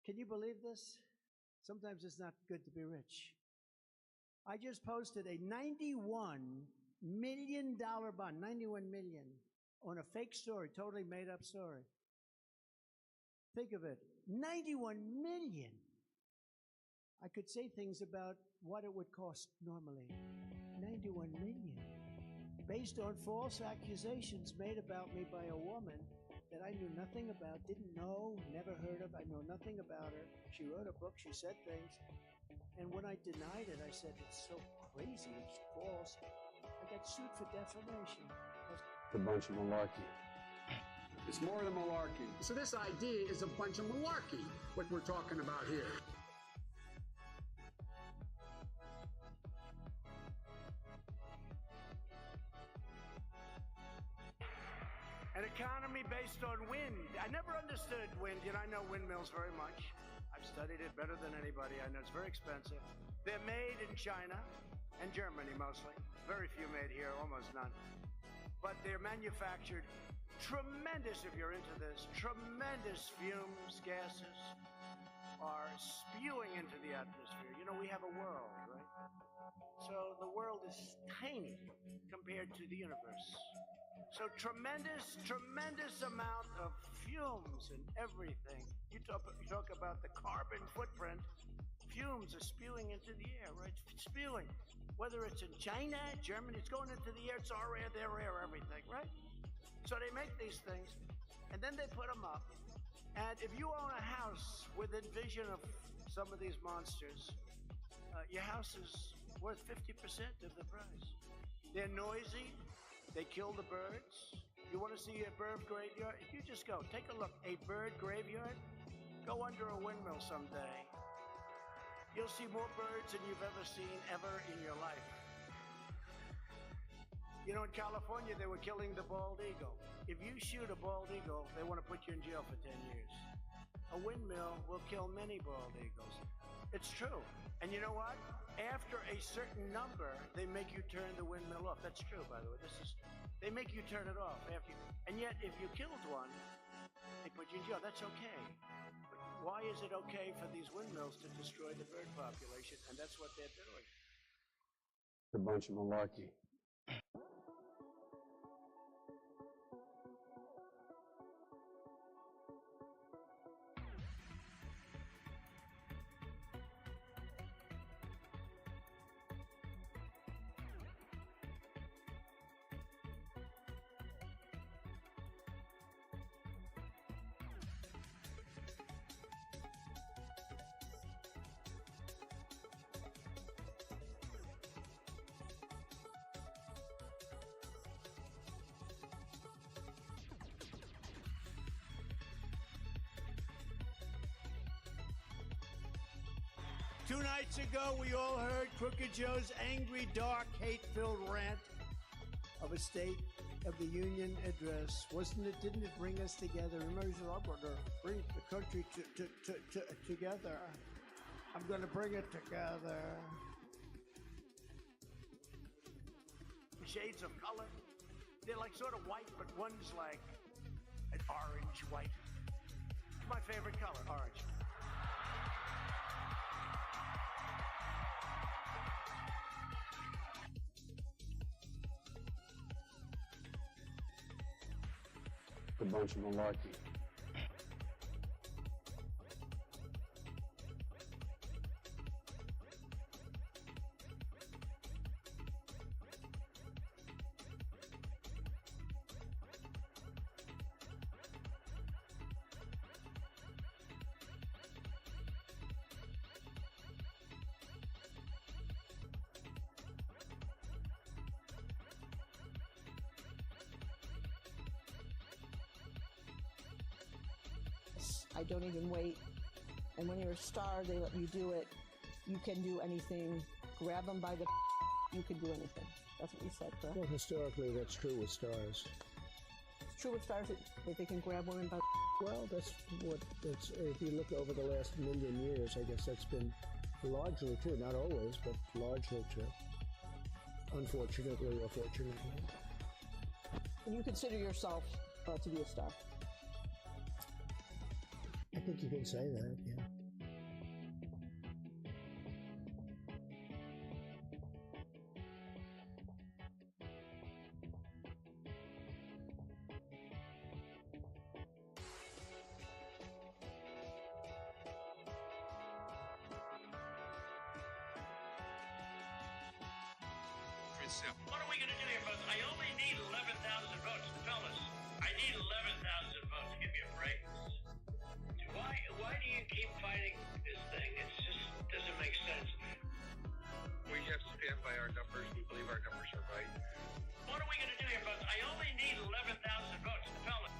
Can you believe this? Sometimes it's not good to be rich. I just posted a $91 million bond, 91 million, on a fake story, totally made up story. Think of it, 91 million. I could say things about what it would cost normally. 91 million. Based on false accusations made about me by a woman that I knew nothing about, didn't know, never heard of. I know nothing about her. She wrote a book, she said things. And when I denied it, I said, it's so crazy, it's false. I got sued for defamation. It's a bunch of malarkey. It's more than malarkey. So this idea is a bunch of malarkey, what we're talking about here. An economy based on wind. I never understood wind, yet I know windmills very much. I've studied it better than anybody. I know it's very expensive. They're made in China and Germany mostly. Very few made here, almost none. But they're manufactured tremendous, if you're into this, tremendous fumes, gases are spewing into the atmosphere. You know, we have a world, right? So the world is tiny compared to the universe. So tremendous amount of fumes and everything. You talk about the carbon footprint. Fumes are spewing into the air, right? Spewing. Whether it's in China, Germany, it's going into the air. It's our air, their air, everything, right? So they make these things, and then they put them up. And if you own a house within vision of some of these monsters, your house is worth 50% of the price. They're noisy. They kill the birds. You want to see a bird graveyard? If you just go, take a look, a bird graveyard, go under a windmill someday. You'll see more birds than you've ever seen ever in your life. You know, in California, they were killing the bald eagle. If you shoot a bald eagle, they want to put you in jail for 10 years. A windmill will kill many bald eagles. It's true. And you know what? After a certain number, they make you turn the windmill off. That's true, by the way. They make you turn it off. And yet, if you killed one, they put you in jail. That's okay. But why is it okay for these windmills to destroy the bird population? And that's what they're doing. It's a bunch of malarkey. Two nights ago, we all heard Crooked Joe's angry, dark, hate-filled rant of a State of the Union address. Didn't it bring us together? Remember, he said, I'm going to bring the country together. I'm going to bring it together. Shades of color. They're like sort of white, but one's like an orange white. It's my favorite color, orange. A bunch of malarkey. I don't even wait. And when you're a star, they let you do it. You can do anything. Grab them by the you can do anything. That's what you said, correct? Well, historically, that's true with stars. It's true with stars that they can grab women by Well, that's what it's. If you look over the last million years, I guess that's been largely true. Not always, but largely true. Unfortunately or fortunately. And you consider yourself to be a star? I think you can say that, yeah. and simple. What are we going to do here, folks? I only need 11,000 votes. Fellas, I need 11,000 votes. Give me a break. Why do you keep fighting this thing? It just doesn't make sense. We have to stand by our numbers. We believe our numbers are right. What are we going to do here, folks? I only need 11,000 votes. Fellas.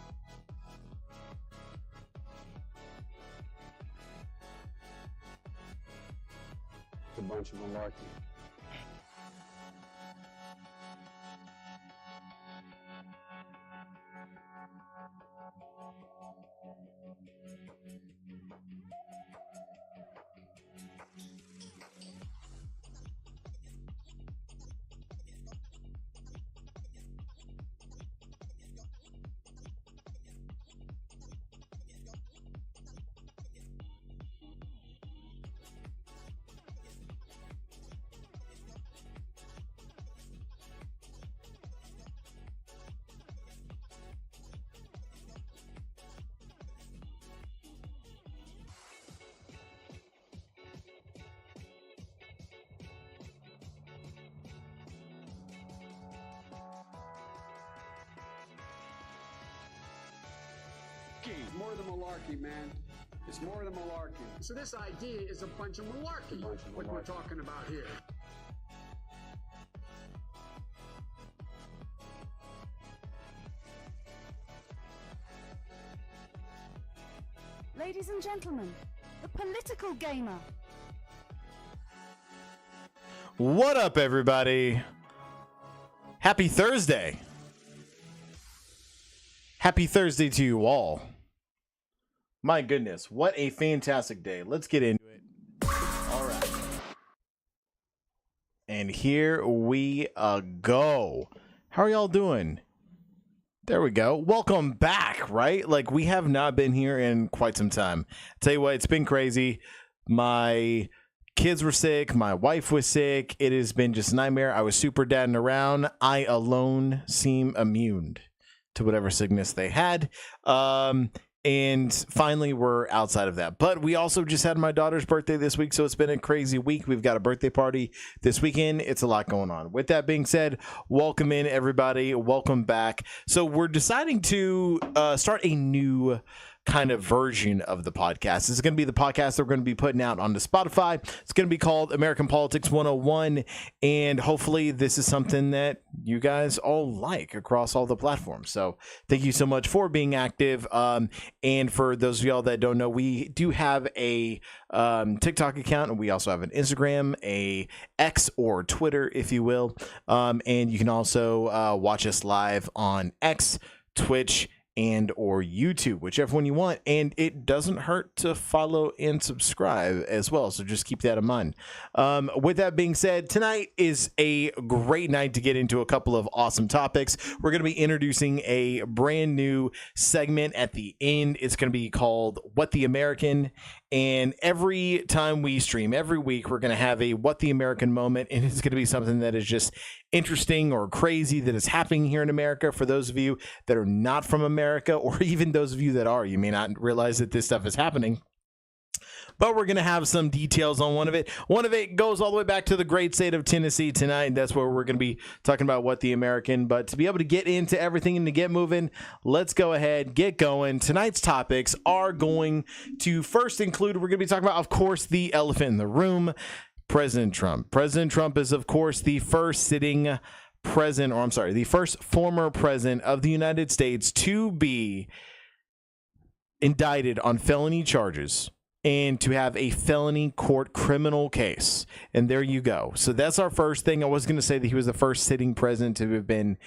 It's a bunch of malarkey. More than malarkey, man. It's more than malarkey. So this idea is a bunch of malarkey, what we're talking about here. Ladies and gentlemen, the political gamer. What up, everybody? Happy Thursday. Happy Thursday to you all. My goodness, what a fantastic day. Let's get into it. All right. And here we go. How are y'all doing? There we go. Welcome back, right? Like, we have not been here in quite some time. Tell you what, it's been crazy. My kids were sick. My wife was sick. It has been just a nightmare. I was super dadding around. I alone seem immune to whatever sickness they had. And finally, we're outside of that. But we also just had my daughter's birthday this week, so it's been a crazy week. We've got a birthday party this weekend. It's a lot going on. With that being said, welcome in, everybody. Welcome back. So we're deciding to start a new kind of version of the podcast. This is going to be the podcast that we're going to be putting out on the Spotify. It's going to be called American Politics 101, and hopefully this is something that you guys all like across all the platforms. So thank you so much for being active. And for those of y'all that don't know, we do have a TikTok account, and we also have an Instagram, a X or Twitter, if you will. And you can also watch us live on X, Twitch, and or YouTube, whichever one you want. And it doesn't hurt to follow and subscribe as well, so just keep that in mind. With that being said, tonight is a great night to get into a couple of awesome topics. We're going to be introducing a brand new segment at the end. It's going to be called What the American, and every time we stream, every week, we're going to have a What the American moment, and it's going to be something that is just interesting or crazy that is happening here in America. For those of you that are not from America, or even those of you that are, you may not realize that this stuff is happening. But we're going to have some details on one of it. One of it goes all the way back to the great state of Tennessee tonight, and that's where we're going to be talking about What the American. But to be able to get into everything and to get moving, let's go ahead, get going. Tonight's topics are going to first include, we're going to be talking about, of course, the elephant in the room, President Trump. President Trump is, of course, the first sitting president, or I'm sorry, the first former president of the United States to be indicted on felony charges and to have a felony court criminal case. And there you go. So that's our first thing. I was going to say that he was the first sitting president to have been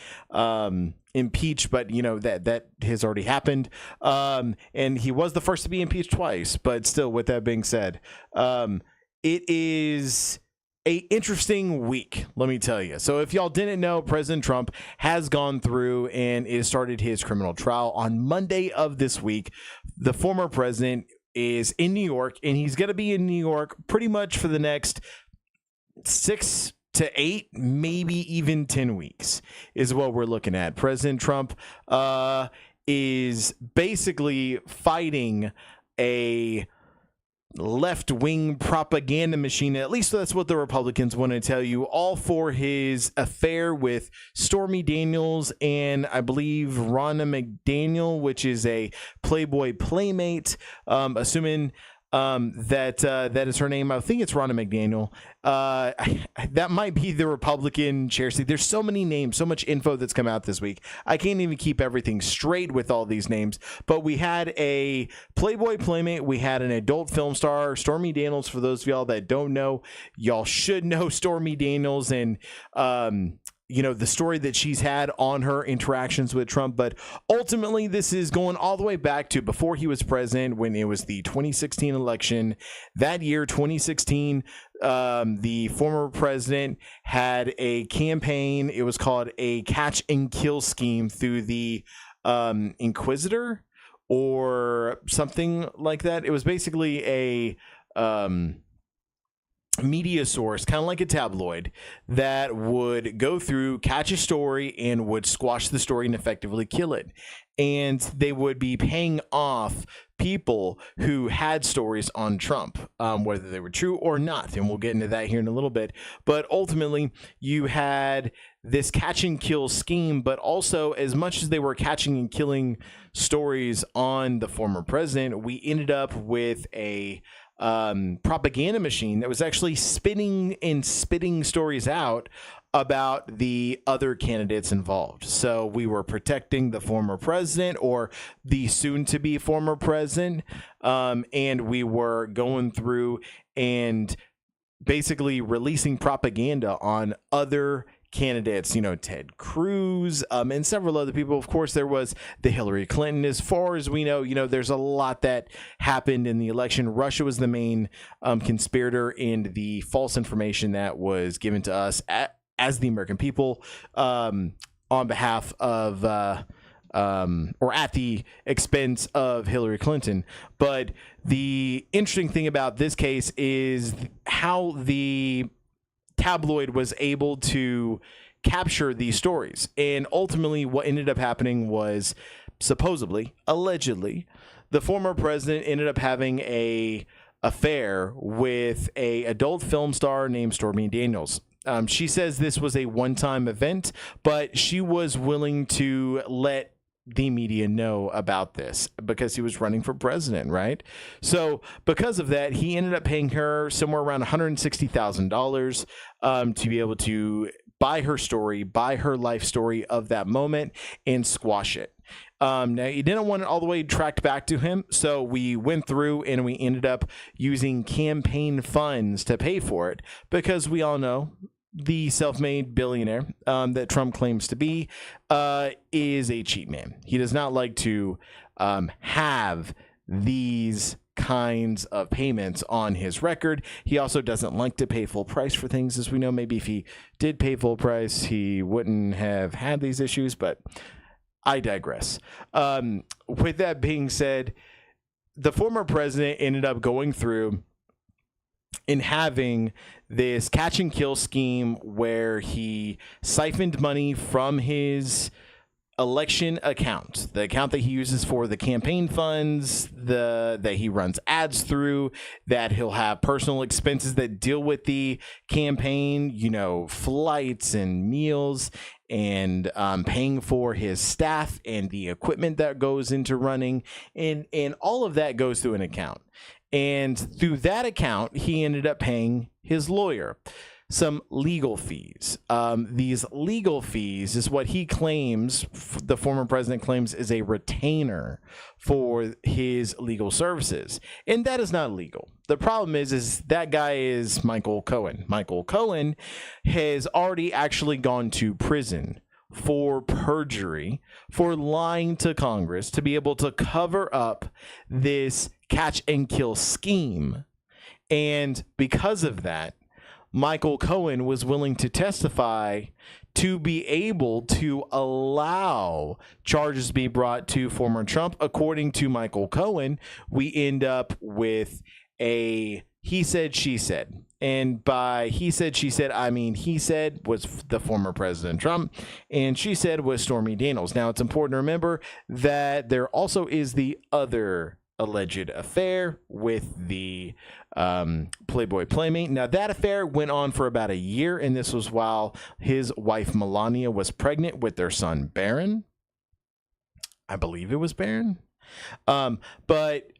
impeached, but you know that has already happened. And he was the first to be impeached twice. But still, with that being said, it is a interesting week, let me tell you. So if y'all didn't know, President Trump has gone through and is started his criminal trial on Monday of this week. The former president is in New York, and he's going to be in New York pretty much for the next 6 to 8, maybe even 10 weeks is what we're looking at. President Trump is basically fighting a left-wing propaganda machine. At least that's what the Republicans want to tell you, all for his affair with Stormy Daniels and I believe Ronna McDaniel, which is a Playboy playmate, assuming that is her name. I think it's Ronna McDaniel. That might be the Republican chair seat. There's so many names, so much info that's come out this week. I can't even keep everything straight with all these names. But we had a Playboy playmate. We had an adult film star, Stormy Daniels. For those of y'all that don't know, y'all should know Stormy Daniels and the story that she's had on her interactions with Trump. But ultimately, this is going all the way back to before he was president, when it was the 2016 election. That year, 2016, the former president had a campaign. It was called a catch and kill scheme through the Inquisitor or something like that. It was basically a media source, kind of like a tabloid, that would go through, catch a story, and would squash the story and effectively kill it. And they would be paying off people who had stories on Trump, whether they were true or not. And we'll get into that here in a little bit. But ultimately, you had this catch and kill scheme, but also, as much as they were catching and killing stories on the former president, we ended up with a propaganda machine that was actually spitting stories out about the other candidates involved. So we were protecting the former president or the soon-to-be former president, and we were going through and basically releasing propaganda on other candidates, Ted Cruz, and several other people. Of course, there was the Hillary Clinton. As far as we know, there's a lot that happened in the election. Russia was the main conspirator in the false information that was given to us as the American people on behalf of or at the expense of Hillary Clinton. But the interesting thing about this case is how the tabloid was able to capture these stories. And ultimately, what ended up happening was, supposedly, allegedly, the former president ended up having a affair with a adult film star named Stormy Daniels. She says this was a one-time event, but she was willing to let the media know about this because he was running for president, right? So because of that, he ended up paying her somewhere around $160,000 to be able to buy her story, buy her life story of that moment, and squash it. Now, he didn't want it all the way tracked back to him, so we went through and we ended up using campaign funds to pay for it, because we all know the self-made billionaire that Trump claims to be is a cheat man. He does not like to have these kinds of payments on his record. He also doesn't like to pay full price for things, as we know. Maybe if he did pay full price, he wouldn't have had these issues, but I digress. With that being said, the former president ended up going through and having this catch and kill scheme where he siphoned money from his election account, the account that he uses for the campaign funds, that he runs ads through, that he'll have personal expenses that deal with the campaign, flights and meals, and paying for his staff and the equipment that goes into running, and all of that goes through an account. And through that account, he ended up paying his lawyer some legal fees. These legal fees is what he claims, the former president claims, is a retainer for his legal services. And that is not legal. The problem is that guy is Michael Cohen. Michael Cohen has already actually gone to prison for perjury, for lying to Congress to be able to cover up this catch and kill scheme. And because of that, Michael Cohen was willing to testify to be able to allow charges to be brought to former Trump. According to Michael Cohen, we end up with a he said, she said. And by he said, she said, I mean he said was the former President Trump, and she said was Stormy Daniels. Now, it's important to remember that there also is the other alleged affair with the Playboy Playmate. Now, that affair went on for about a year, and this was while his wife Melania was pregnant with their son Baron. I believe it was Baron. But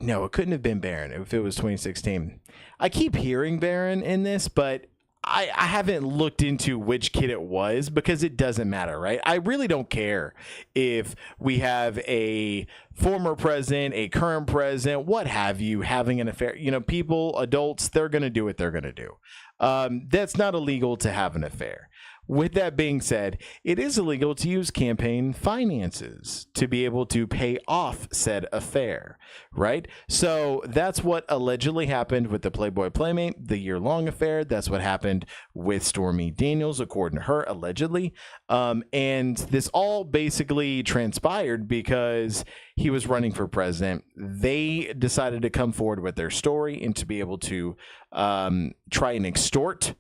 no, it couldn't have been Baron if it was 2016. I keep hearing Baron in this, but I haven't looked into which kid it was because it doesn't matter, right? I really don't care if we have a former president, a current president, what have you, having an affair. You know, people, adults, they're going to do what they're going to do. That's not illegal to have an affair. With that being said, it is illegal to use campaign finances to be able to pay off said affair, right? So that's what allegedly happened with the Playboy Playmate, the year-long affair. That's what happened with Stormy Daniels, according to her, allegedly. And this all basically transpired because he was running for president. They decided to come forward with their story and to be able to try and extort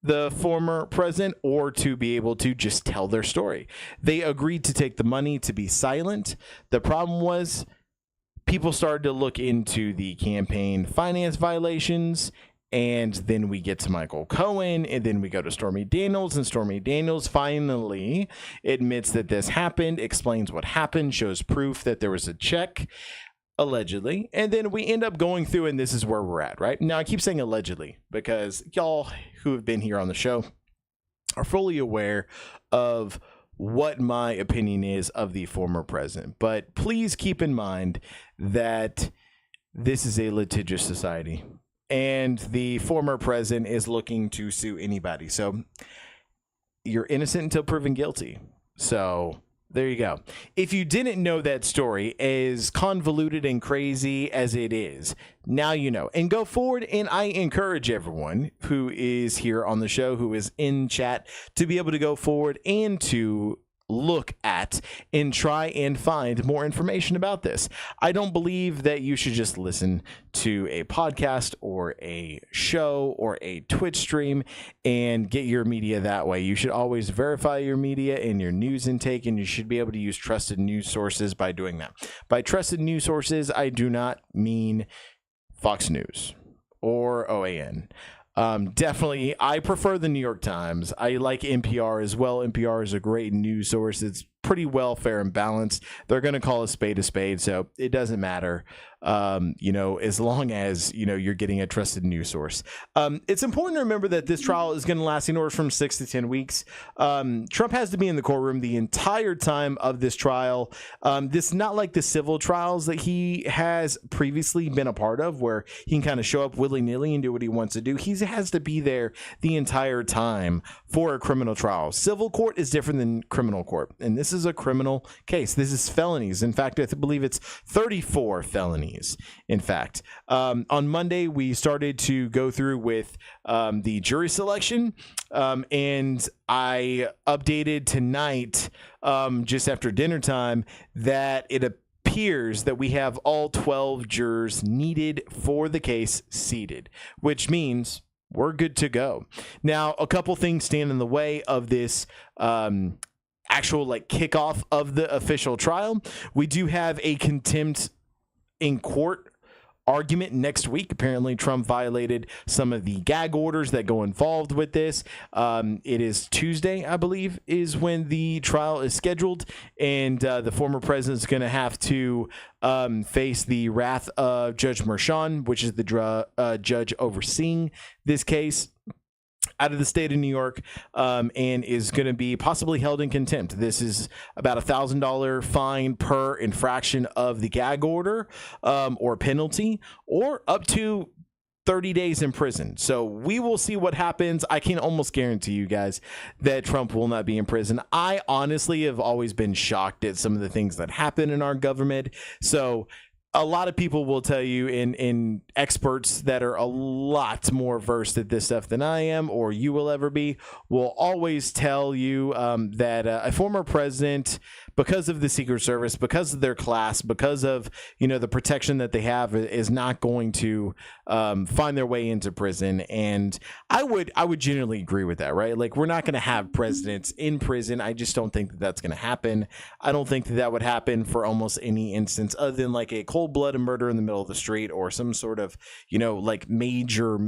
the former president, or to be able to just tell their story. They agreed to take the money to be silent. The problem was people started to look into the campaign finance violations, and then we get to Michael Cohen, and then we go to Stormy Daniels, and Stormy Daniels finally admits that this happened, explains what happened, shows proof that there was a check, allegedly, and then we end up going through, and this is where we're at, right? Now, I keep saying allegedly because y'all who have been here on the show are fully aware of what my opinion is of the former president. But please keep in mind that this is a litigious society, and the former president is looking to sue anybody. So you're innocent until proven guilty. So there you go. If you didn't know that story, as convoluted and crazy as it is, now you know. And go forward, and I encourage everyone who is here on the show, who is in chat, to be able to go forward and to look at and try and find more information about this. I don't believe that you should just listen to a podcast or a show or a Twitch stream and get your media that way. You should always verify your media and your news intake, and you should be able to use trusted news sources by doing that. By trusted news sources, I do not mean Fox News or OAN. Definitely, I prefer the New York Times. I like NPR as well. NPR is a great news source. It's pretty well, fair, and balanced. They're going to call a spade, so it doesn't matter, as long as, you're getting a trusted news source. It's important to remember that this trial is going to last anywhere from 6 to 10 weeks. Trump has to be in the courtroom the entire time of this trial. This is not like the civil trials that he has previously been a part of, where he can kind of show up willy-nilly and do what he wants to do. He has to be there the entire time for a criminal trial. Civil court is different than criminal court, and this is a criminal case. This is felonies. In fact, I believe it's 34 felonies. In fact, on Monday, we started to go through with the jury selection, and I updated tonight, just after dinner time, that it appears that we have all 12 jurors needed for the case seated, which means we're good to go. Now, a couple things stand in the way of this actual kickoff of the official trial. We do have a contempt in court argument next week. Apparently, Trump violated some of the gag orders that go involved with this. It is Tuesday, I believe, is when the trial is scheduled, and the former president is going to have to face the wrath of Judge Merchan, which is the judge overseeing this case, out of the state of New York, and is going to be possibly held in contempt. This is about $1,000 fine per infraction of the gag order, or penalty, or up to 30 days in prison. So we will see what happens. I can almost guarantee you guys that Trump will not be in prison. I honestly have always been shocked at some of the things that happen in our government. So a lot of people will tell you, in experts that are a lot more versed at this stuff than I am, or you will ever be, will always tell you that a former president, because of the Secret Service, because of their class, because of, the protection that they have, is not going to find their way into prison. And I would generally agree with that, right? Like, we're not going to have presidents in prison. I just don't think that that's going to happen. I don't think that that would happen for almost any instance other than like a cold-blooded murder in the middle of the street or some sort of, like major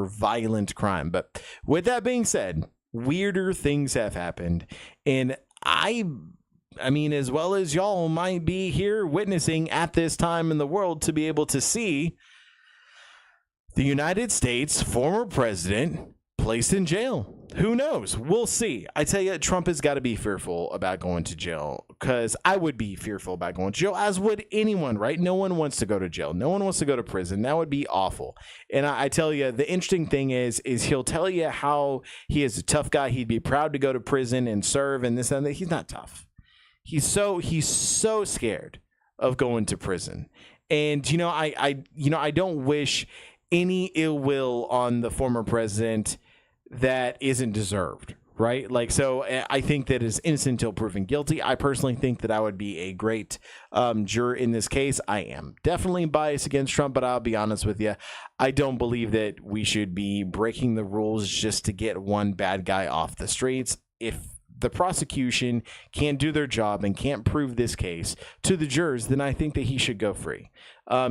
violent crime. But with that being said, weirder things have happened. And I mean, as well as y'all might be here witnessing at this time in the world, to be able to see the United States former president placed in jail. Who knows? We'll see. I tell you, Trump has got to be fearful about going to jail, because I would be fearful about going to jail, as would anyone, right? No one wants to go to jail. No one wants to go to prison. That would be awful. And I tell you, the interesting thing is he'll tell you how he is a tough guy. He'd be proud to go to prison and serve and this and that. He's not tough. He's so scared of going to prison. And, I don't wish any ill will on the former president that isn't deserved, right? Like, so I think that is innocent until proven guilty. I personally think that I would be a great juror in this case. I am definitely biased against Trump, but I'll be honest with you. I don't believe that we should be breaking the rules just to get one bad guy off the streets. If the prosecution can't do their job and can't prove this case to the jurors, then I think that he should go free.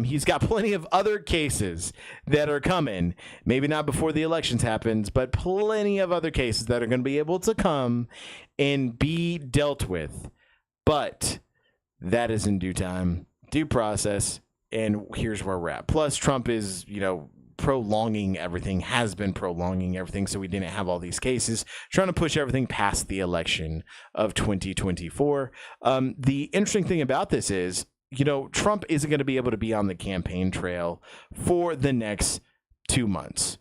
He's got plenty of other cases that are coming, maybe not before the elections happens, but plenty of other cases that are going to be able to come and be dealt with. But that is in due time, due process, and here's where we're at. Plus, Trump is, prolonging everything, has been prolonging everything, so we didn't have all these cases, trying to push everything past the election of 2024. The interesting thing about this is, Trump isn't going to be able to be on the campaign trail for the next 2 months.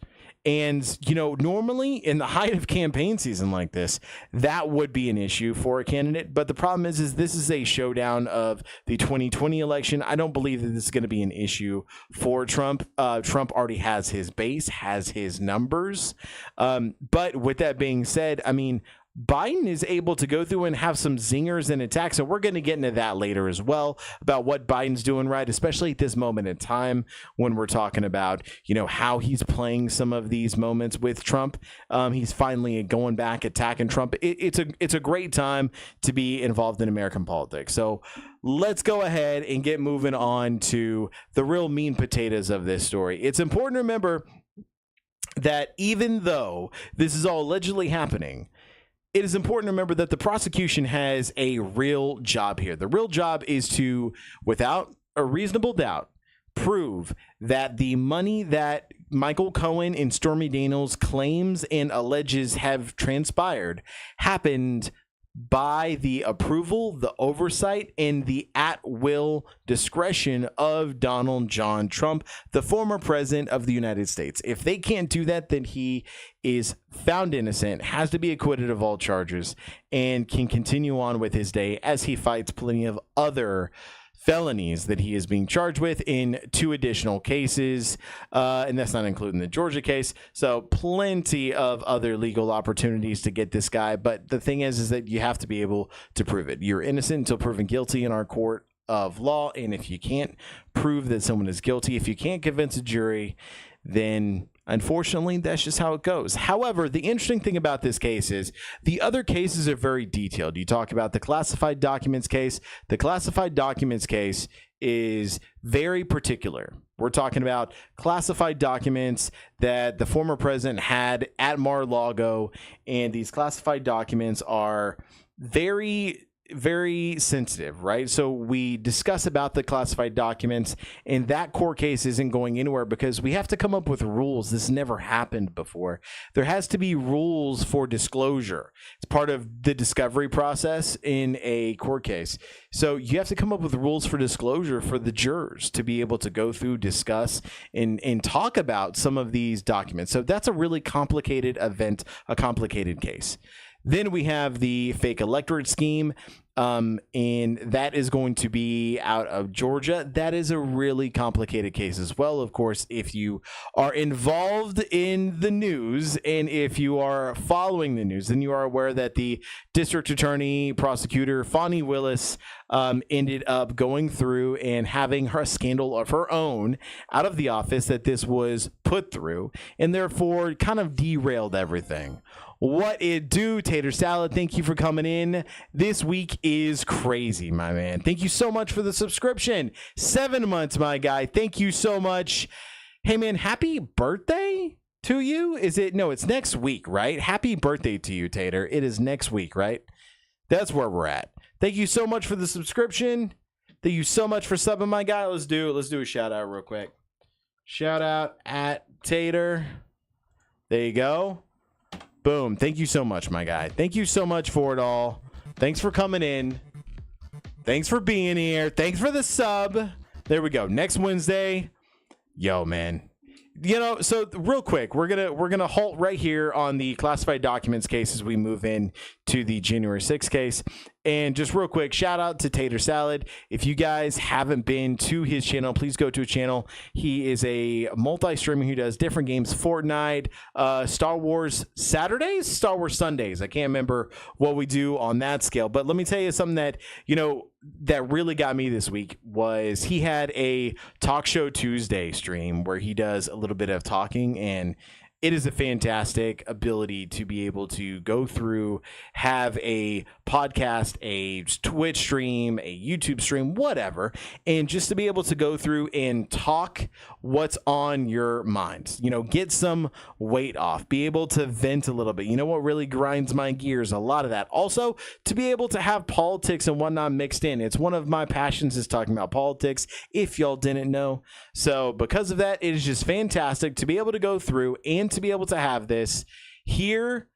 And, normally in the height of campaign season like this, that would be an issue for a candidate. But the problem is this is a showdown of the 2020 election. I don't believe that this is going to be an issue for Trump. Trump already has his base, has his numbers. But with that being said, I mean, Biden is able to go through and have some zingers and attacks, and we're going to get into that later as well, about what Biden's doing right, especially at this moment in time when we're talking about, how he's playing some of these moments with Trump. He's finally going back, attacking Trump. It's a great time to be involved in American politics. So let's go ahead and get moving on to the real mean potatoes of this story. It's important to remember that even though this is all allegedly happening, it is important to remember that the prosecution has a real job here. The real job is to, without a reasonable doubt, prove that the money that Michael Cohen and Stormy Daniels claims and alleges have transpired happened by the approval, the oversight, and the at-will discretion of Donald John Trump, the former president of the United States. If they can't do that, then he is found innocent, has to be acquitted of all charges, and can continue on with his day as he fights plenty of other felonies that he is being charged with in 2 additional cases, and that's not including the Georgia case. So plenty of other legal opportunities to get this guy. But the thing is that you have to be able to prove it. You're innocent until proven guilty in our court of law. And if you can't prove that someone is guilty, if you can't convince a jury, then unfortunately, that's just how it goes. However, the interesting thing about this case is the other cases are very detailed. You talk about the classified documents case. The classified documents case is very particular. We're talking about classified documents that the former president had at Mar-a-Lago, and these classified documents are very sensitive, right? So we discuss about the classified documents, and that court case isn't going anywhere because we have to come up with rules. This never happened before. There has to be rules for disclosure. It's part of the discovery process in a court case. So you have to come up with rules for disclosure for the jurors to be able to go through, discuss, and talk about some of these documents. So that's a really complicated event, a complicated case. Then we have the fake electorate scheme. And that is going to be out of Georgia. That is a really complicated case as well. Of course, if you are involved in the news and if you are following the news, then you are aware that the district attorney prosecutor, Fani Willis, ended up going through and having her scandal of her own out of the office that this was put through, and therefore kind of derailed everything. What it do, Tater Salad? Thank you for coming in. This week is crazy, my man. Thank you so much for the subscription. 7 months, my guy. Thank you so much. Hey, man, happy birthday to you. No, it's next week, right? Happy birthday to you, Tater. It is next week, right? That's where we're at. Thank you so much for the subscription. Thank you so much for subbing, my guy. Let's do a shout out real quick. Shout out at Tater. There you go. Boom. Thank you so much, my guy. Thank you so much for it all. Thanks for coming in. Thanks for being here. Thanks for the sub. There we go. Next Wednesday. Yo, man. You know, so real quick, we're gonna halt right here on the classified documents case as we move in to the January 6th case. And just real quick, shout out to Tater Salad. If you guys haven't been to his channel, please go to a channel. He is a multi-streamer who does different games: Fortnite, Star Wars Saturdays, Star Wars Sundays. I can't remember what we do on that scale. But let me tell you something that, you know, that really got me this week was he had a Talk Show Tuesday stream where he does a little bit of talking, and it is a fantastic ability to be able to go through, have a podcast, a Twitch stream, a YouTube stream, whatever, and just to be able to go through and talk what's on your mind. You know, get some weight off, be able to vent a little bit. You know what really grinds my gears? A lot of that. Also, to be able to have politics and whatnot mixed in. It's one of my passions is talking about politics, if y'all didn't know. So because of that, it is just fantastic to be able to go through and to be able to have this here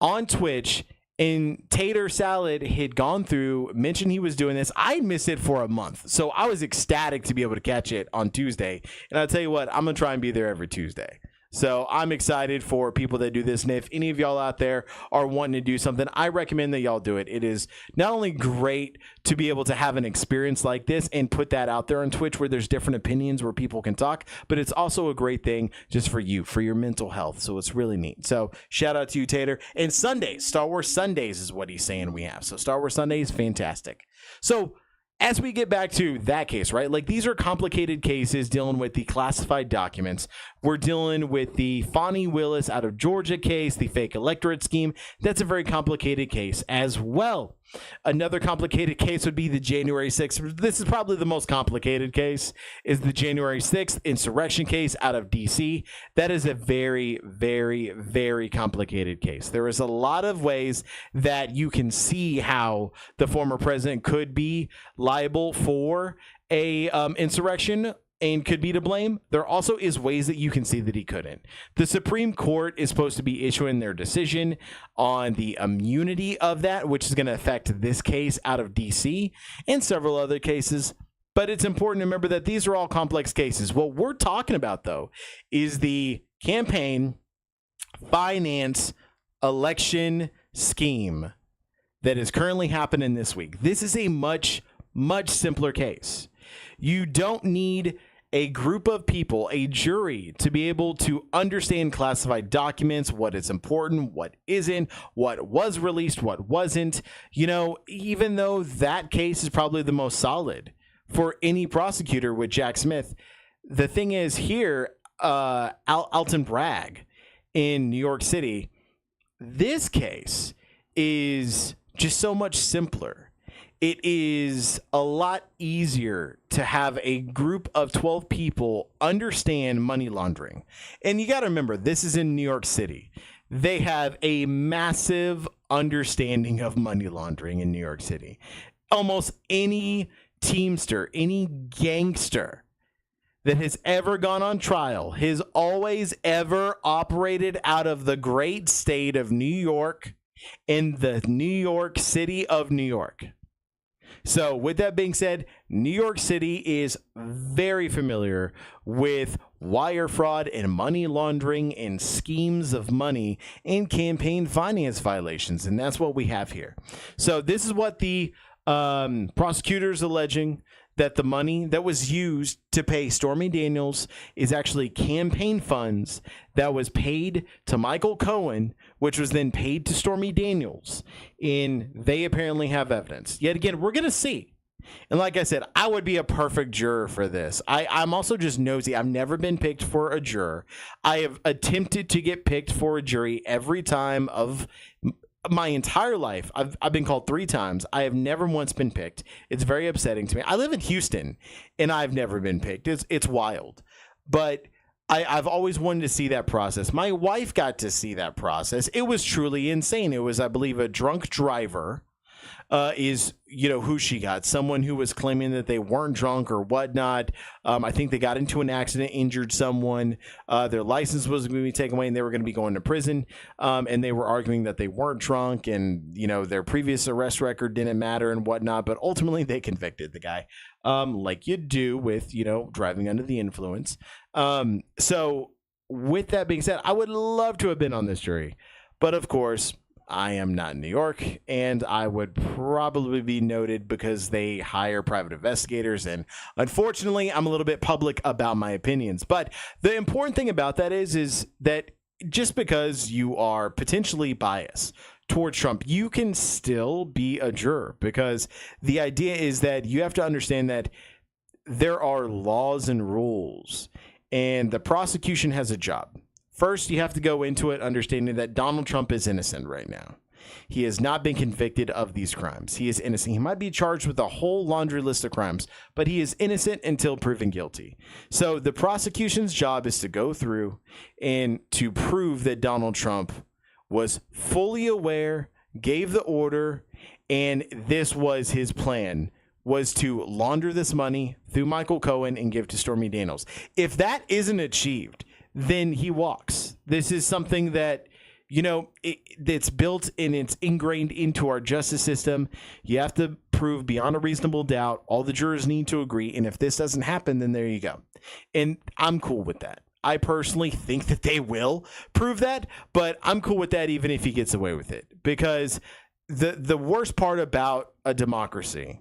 on Twitch. And Tater Salad had gone through, mentioned he was doing this. I missed it for a month, so I was ecstatic to be able to catch it on Tuesday. And I'll tell you what, I'm going to try and be there every Tuesday. So I'm excited for people that do this. And if any of y'all out there are wanting to do something, I recommend that y'all do it. It is not only great to be able to have an experience like this and put that out there on Twitch where there's different opinions where people can talk, but it's also a great thing just for you, for your mental health. So it's really neat. So shout out to you, Tater. And Sundays, Star Wars Sundays is what he's saying we have. So Star Wars Sundays, fantastic. So as we get back to that case, right? Like, these are complicated cases dealing with the classified documents. We're dealing with the Fani Willis out of Georgia case, the fake electorate scheme. That's a very complicated case as well. Another complicated case would be the January 6th. This is probably the most complicated case, is the January 6th insurrection case out of DC. That is a very, very, very complicated case. There is a lot of ways that you can see how the former president could be liable for a insurrection and could be to blame. There also is ways that you can see that he couldn't. The Supreme Court is supposed to be issuing their decision on the immunity of that, which is going to affect this case out of DC and several other cases. But it's important to remember that these are all complex cases. What we're talking about, though, is the campaign finance election scheme that is currently happening this week. This is a much, much simpler case. You don't need a group of people, a jury, to be able to understand classified documents, what is important, what isn't, what was released, what wasn't. You know, even though that case is probably the most solid for any prosecutor with Jack Smith, the thing is here, Alton Bragg in New York City, this case is just so much simpler. It is a lot easier to have a group of 12 people understand money laundering. And you got to remember, this is in New York City. They have a massive understanding of money laundering in New York City. Almost any teamster, any gangster that has ever gone on trial has always ever operated out of the great state of New York in the New York City of New York. So with that being said, New York City is very familiar with wire fraud and money laundering and schemes of money and campaign finance violations. And that's what we have here. So this is what the Prosecutors alleging that the money that was used to pay Stormy Daniels is actually campaign funds that was paid to Michael Cohen, which was then paid to Stormy Daniels. And they apparently have evidence. Yet again, we're going to see. And like I said, I would be a perfect juror for this. I'm also just nosy. I've never been picked for a juror. I have attempted to get picked for a jury every time of my entire life. I've been called 3 times. I have never once been picked. It's very upsetting to me. I live in Houston, and I've never been picked. It's wild. But I've always wanted to see that process. My wife got to see that process. It was truly insane. It was, I believe, a drunk driver is, who she got. Someone who was claiming that they weren't drunk or whatnot. I think they got into an accident, injured someone. Their license was going to be taken away and they were going to be going to prison. And they were arguing that they weren't drunk and, their previous arrest record didn't matter and whatnot. But ultimately, they convicted the guy, like you do with, driving under the influence. So with that being said, I would love to have been on this jury. But of course, I am not in New York, and I would probably be noted because they hire private investigators, and unfortunately, I'm a little bit public about my opinions. But the important thing about that is that just because you are potentially biased towards Trump, you can still be a juror, because the idea is that you have to understand that there are laws and rules, and the prosecution has a job. First, you have to go into it understanding that Donald Trump is innocent right now. He has not been convicted of these crimes. He is innocent. He might be charged with a whole laundry list of crimes, but he is innocent until proven guilty. So the prosecution's job is to go through and to prove that Donald Trump was fully aware, gave the order, and this was his plan, was to launder this money through Michael Cohen and give to Stormy Daniels. If that isn't achieved, then he walks. This is something that, it's built and it's ingrained into our justice system. You have to prove beyond a reasonable doubt. All the jurors need to agree. And if this doesn't happen, then there you go. And I'm cool with that. I personally think that they will prove that, but I'm cool with that even if he gets away with it. Because the worst part about a democracy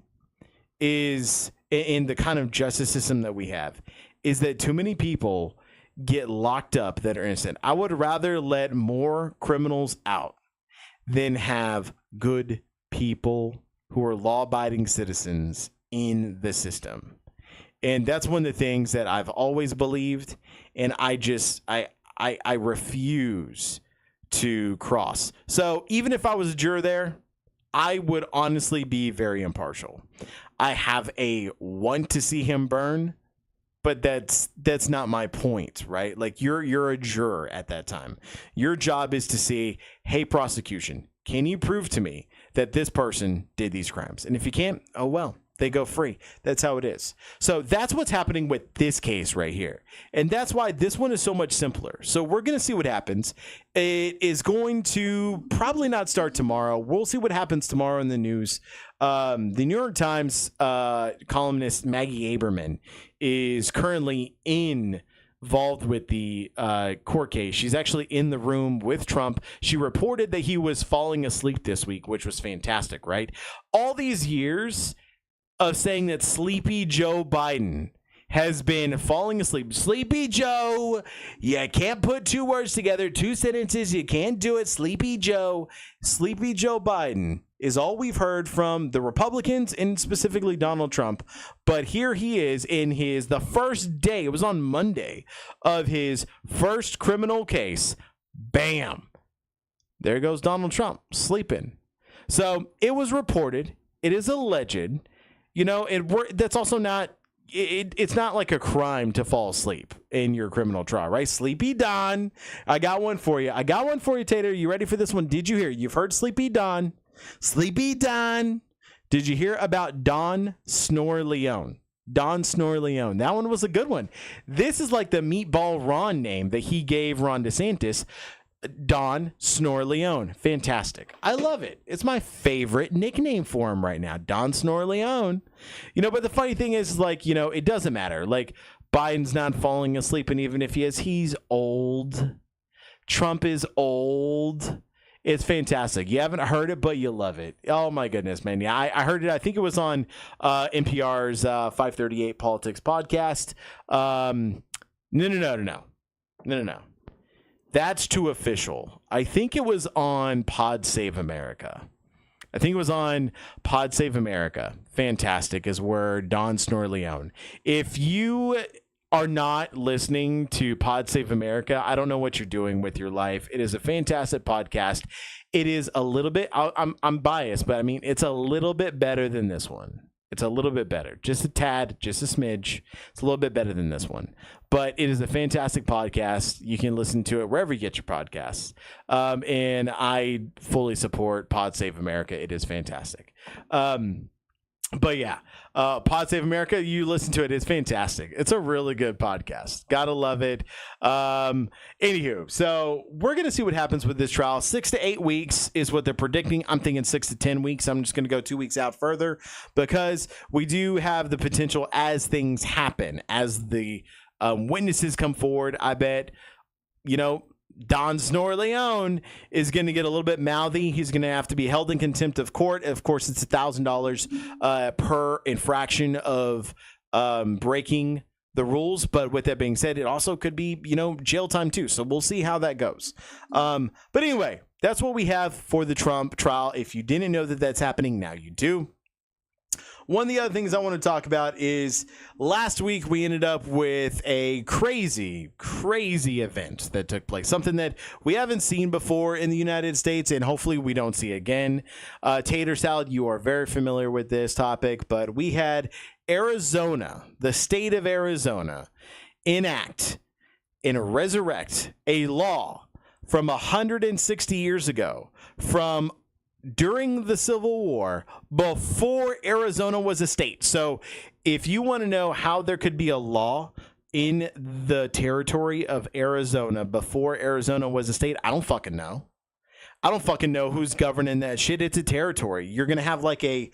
is, in the kind of justice system that we have, is that too many people get locked up that are innocent. I would rather let more criminals out than have good people who are law-abiding citizens in the system. And that's one of the things that I've always believed, and I refuse to cross. So even if I was a juror there, I would honestly be very impartial. I have a want to see him burn, but that's not my point, right? Like you're a juror at that time. Your job is to say, hey, prosecution, can you prove to me that this person did these crimes? And if you can't, oh well, they go free. That's how it is. So that's what's happening with this case right here. And that's why this one is so much simpler. So we're going to see what happens. It is going to probably not start tomorrow. We'll see what happens tomorrow in the news. The New York Times columnist Maggie Haberman is currently involved with the court case. She's actually in the room with Trump. She reported that he was falling asleep this week, which was fantastic, right? All these years of saying that Sleepy Joe Biden has been falling asleep. Sleepy Joe, you can't put 2 words together, 2 sentences, you can't do it. Sleepy Joe Biden is all we've heard from the Republicans and specifically Donald Trump. But here he is in the first day, it was on Monday, of his first criminal case. Bam! There goes Donald Trump sleeping. So it was reported, it is alleged, that's also not, it's not like a crime to fall asleep in your criminal trial, right? Sleepy Don, I got one for you. Tater. You ready for this one? Did you hear? You've heard Sleepy Don. Sleepy Don. Did you hear about Don Snore Leone? Don Snore Leone. That one was a good one. This is like the Meatball Ron name that he gave Ron DeSantis. Don Snore Leone. Fantastic. I love it. It's my favorite nickname for him right now. Don Snore Leone. But the funny thing is, it doesn't matter. Like, Biden's not falling asleep, and even if he is, he's old. Trump is old. It's fantastic. You haven't heard it, but you love it. Oh my goodness, man. Yeah, I heard it. I think it was on NPR's 538 Politics podcast. No. That's too official. I think it was on Pod Save America. Fantastic is where Don Snorleone. If you are not listening to Pod Save America, I don't know what you're doing with your life. It is a fantastic podcast. It is a little bit, I'm biased, but I mean, it's a little bit better than this one. It's a little bit better, just a tad, just a smidge. It's a little bit better than this one, but it is a fantastic podcast. You can listen to it wherever you get your podcasts. And I fully support Pod Save America. It is fantastic. But yeah, Pod Save America, you listen to it. It's fantastic. It's a really good podcast. Gotta love it. Anywho, so we're going to see what happens with this trial. 6 to 8 weeks is what they're predicting. I'm thinking 6 to 10 weeks. I'm just going to go 2 weeks out further because we do have the potential as things happen, as the witnesses come forward. I bet, Don Snorleone is going to get a little bit mouthy. He's going to have to be held in contempt of court. Of course, it's $1,000 per infraction of breaking the rules. But with that being said, it also could be, jail time too. So we'll see how that goes. But anyway, that's what we have for the Trump trial. If you didn't know that that's happening, now you do. One of the other things I want to talk about is last week we ended up with a crazy event that took place. Something that we haven't seen before in the United States and hopefully we don't see again. Tater salad, you are very familiar with this topic, but we had Arizona, the state of Arizona, enact and resurrect a law from 160 years ago, from during the Civil War, before Arizona was a state. So if you want to know how there could be a law in the territory of Arizona before Arizona was a state, I don't fucking know. I don't fucking know who's governing that shit. It's a territory. You're going to have like a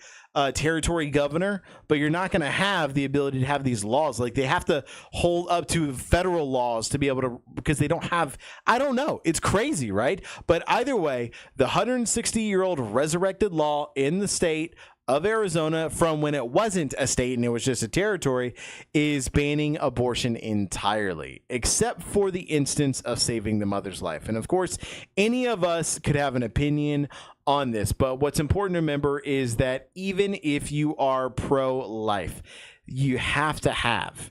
territory governor, but you're not going to have the ability to have these laws. Like they have to hold up to federal laws to be able to, because they don't have, I don't know. It's crazy, right? But either way, the 160-year-old resurrected law in the state of Arizona from when it wasn't a state and it was just a territory is banning abortion entirely, except for the instance of saving the mother's life. And of course, any of us could have an opinion on this, but what's important to remember is that even if you are pro-life, you have to have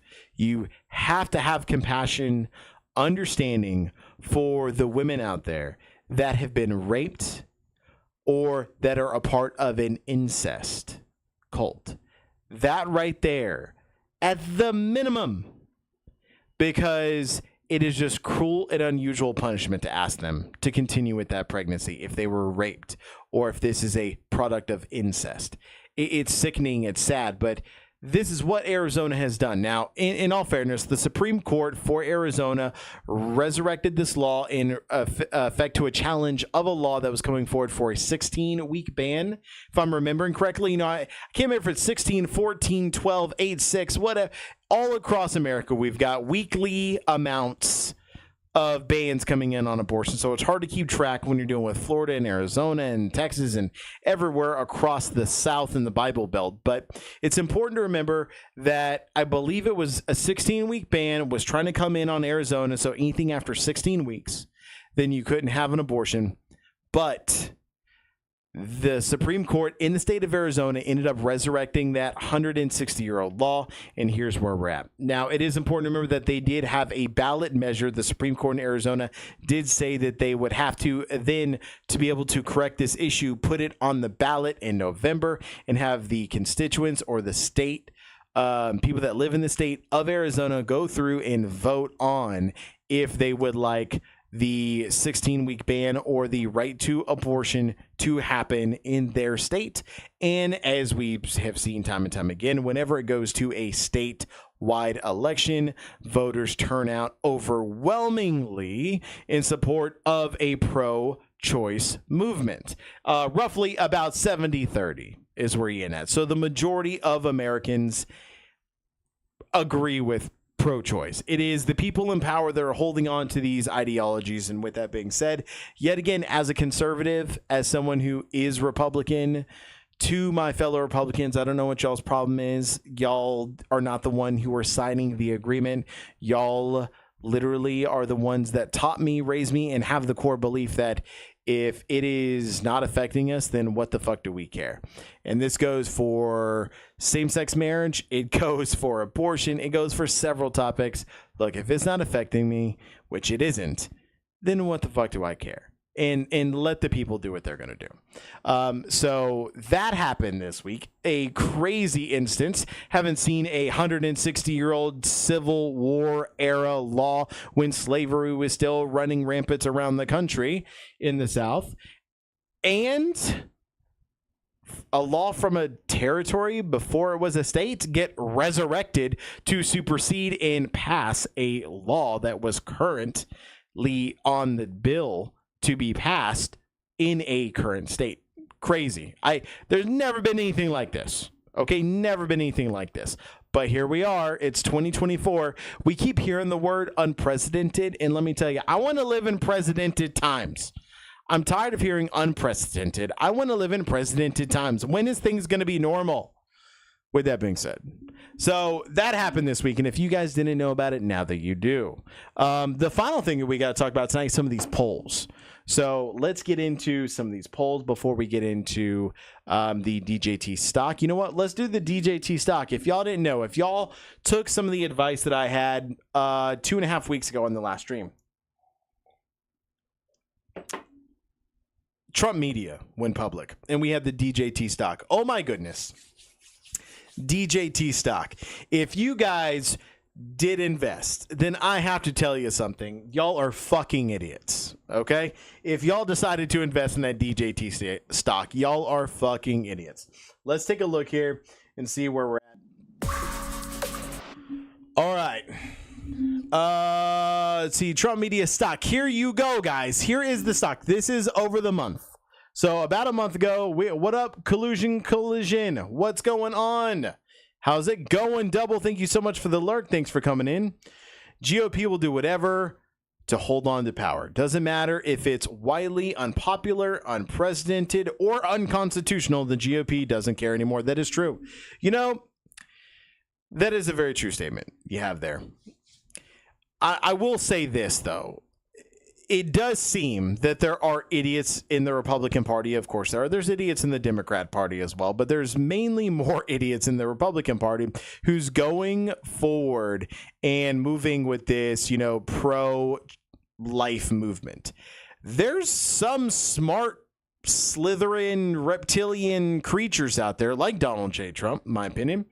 compassion, understanding for the women out there that have been raped or that are a part of an incest cult. That right there, at the minimum, because it is just cruel and unusual punishment to ask them to continue with that pregnancy if they were raped or if this is a product of incest. It's sickening, it's sad, but this is what Arizona has done. Now, in all fairness, the Supreme Court for Arizona resurrected this law in effect to a challenge of a law that was coming forward for a 16-week ban. If I'm remembering correctly, I can't remember if it's 16, 14, 12, 8, 6, whatever. All across America, we've got weekly amounts of bans coming in on abortion. So it's hard to keep track when you're dealing with Florida and Arizona and Texas and everywhere across the South and the Bible Belt. But it's important to remember that I believe it was a 16-week ban was trying to come in on Arizona. So anything after 16 weeks, then you couldn't have an abortion. But the Supreme Court in the state of Arizona ended up resurrecting that 160-year-old law, and here's where we're at. Now, it is important to remember that they did have a ballot measure. The Supreme Court in Arizona did say that they would have to then, to be able to correct this issue, put it on the ballot in November and have the constituents or the state, people that live in the state of Arizona, go through and vote on if they would like the 16-week ban or the right to abortion to happen in their state. And as we have seen time and time again, whenever it goes to a statewide election, voters turn out overwhelmingly in support of a pro-choice movement. Roughly about 70-30 is where you're in at. So the majority of Americans agree with pro-choice. It is the people in power that are holding on to these ideologies. And with that being said, yet again, as a conservative, as someone who is Republican, to my fellow Republicans, I don't know what y'all's problem is. Y'all are not the one who are signing the agreement. Y'all literally are the ones that taught me, raised me, and have the core belief that if it is not affecting us, then what the fuck do we care? And this goes for same-sex marriage. It goes for abortion. It goes for several topics. Look, if it's not affecting me, which it isn't, then what the fuck do I care? And let the people do what they're going to do. So that happened this week. A crazy instance. Haven't seen a 160-year-old Civil War era law when slavery was still running rampant around the country in the South. And a law from a territory before it was a state get resurrected to supersede and pass a law that was currently on the bill to be passed in a current state. Crazy. There's never been anything like this. Okay, never been anything like this. But here we are. It's 2024. We keep hearing the word unprecedented, and let me tell you, I want to live in precedented times. I'm tired of hearing unprecedented. I want to live in precedented times. When is things going to be normal? With that being said, so that happened this week, and if you guys didn't know about it, now that you do. The final thing that we got to talk about tonight is some of these polls. So let's get into some of these polls before we get into the DJT stock. You know what? Let's do the DJT stock. If y'all didn't know, if y'all took some of the advice that I had 2.5 weeks ago on the last stream, Trump media went public, and we had the DJT stock. Oh my goodness. DJT stock. If you guys did invest, then I have to tell you something. Y'all are fucking idiots. Okay? If y'all decided to invest in that DJT stock, y'all are fucking idiots. Let's take a look here and see where we're at. All right. Let's see. Trump media stock. Here you go, guys. Here is the stock. This is over the month. So about a month ago, what up, collusion? What's going on? How's it going? Double, thank you so much for the lurk. Thanks for coming in. GOP will do whatever to hold on to power. Doesn't matter if it's widely unpopular, unprecedented, or unconstitutional. The GOP doesn't care anymore. That is true. You know, that is a very true statement you have there. I will say this, though. It does seem that there are idiots in the Republican Party. Of course, there's idiots in the Democrat Party as well, but there's mainly more idiots in the Republican Party who's going forward and moving with this, you know, pro-life movement. There's some smart Slytherin reptilian creatures out there, like Donald J. Trump, in my opinion,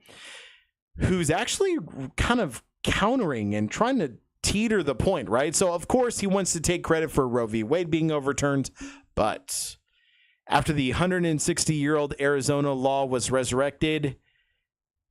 who's actually kind of countering and trying to teeter the point, right? So, of course, he wants to take credit for Roe v. Wade being overturned, but after the 160-year-old Arizona law was resurrected,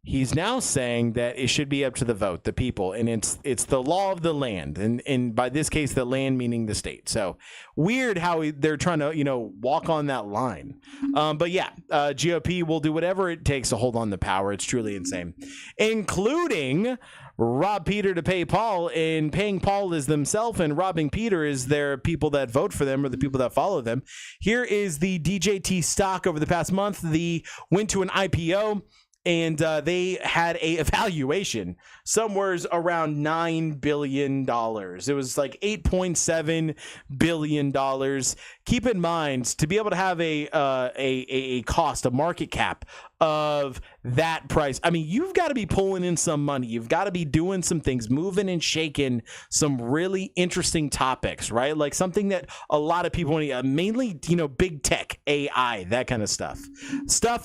he's now saying that it should be up to the vote, the people, and it's the law of the land, and by this case, the land meaning the state. So, weird how they're trying to, you know, walk on that line. But yeah, GOP will do whatever it takes to hold on to power. It's truly insane, including rob Peter to pay Paul, and paying Paul is themselves, and robbing Peter is their people that vote for them or the people that follow them. Here is the DJT stock over the past month. They went to an IPO, and they had a evaluation somewhere around $9 billion. It was like $8.7 billion. Keep in mind, to be able to have a cost, a market cap of that price, I mean, you've got to be pulling in some money. You've got to be doing some things, moving and shaking some really interesting topics, right? Like something that a lot of people, mainly, you know, big tech, AI, that kind of stuff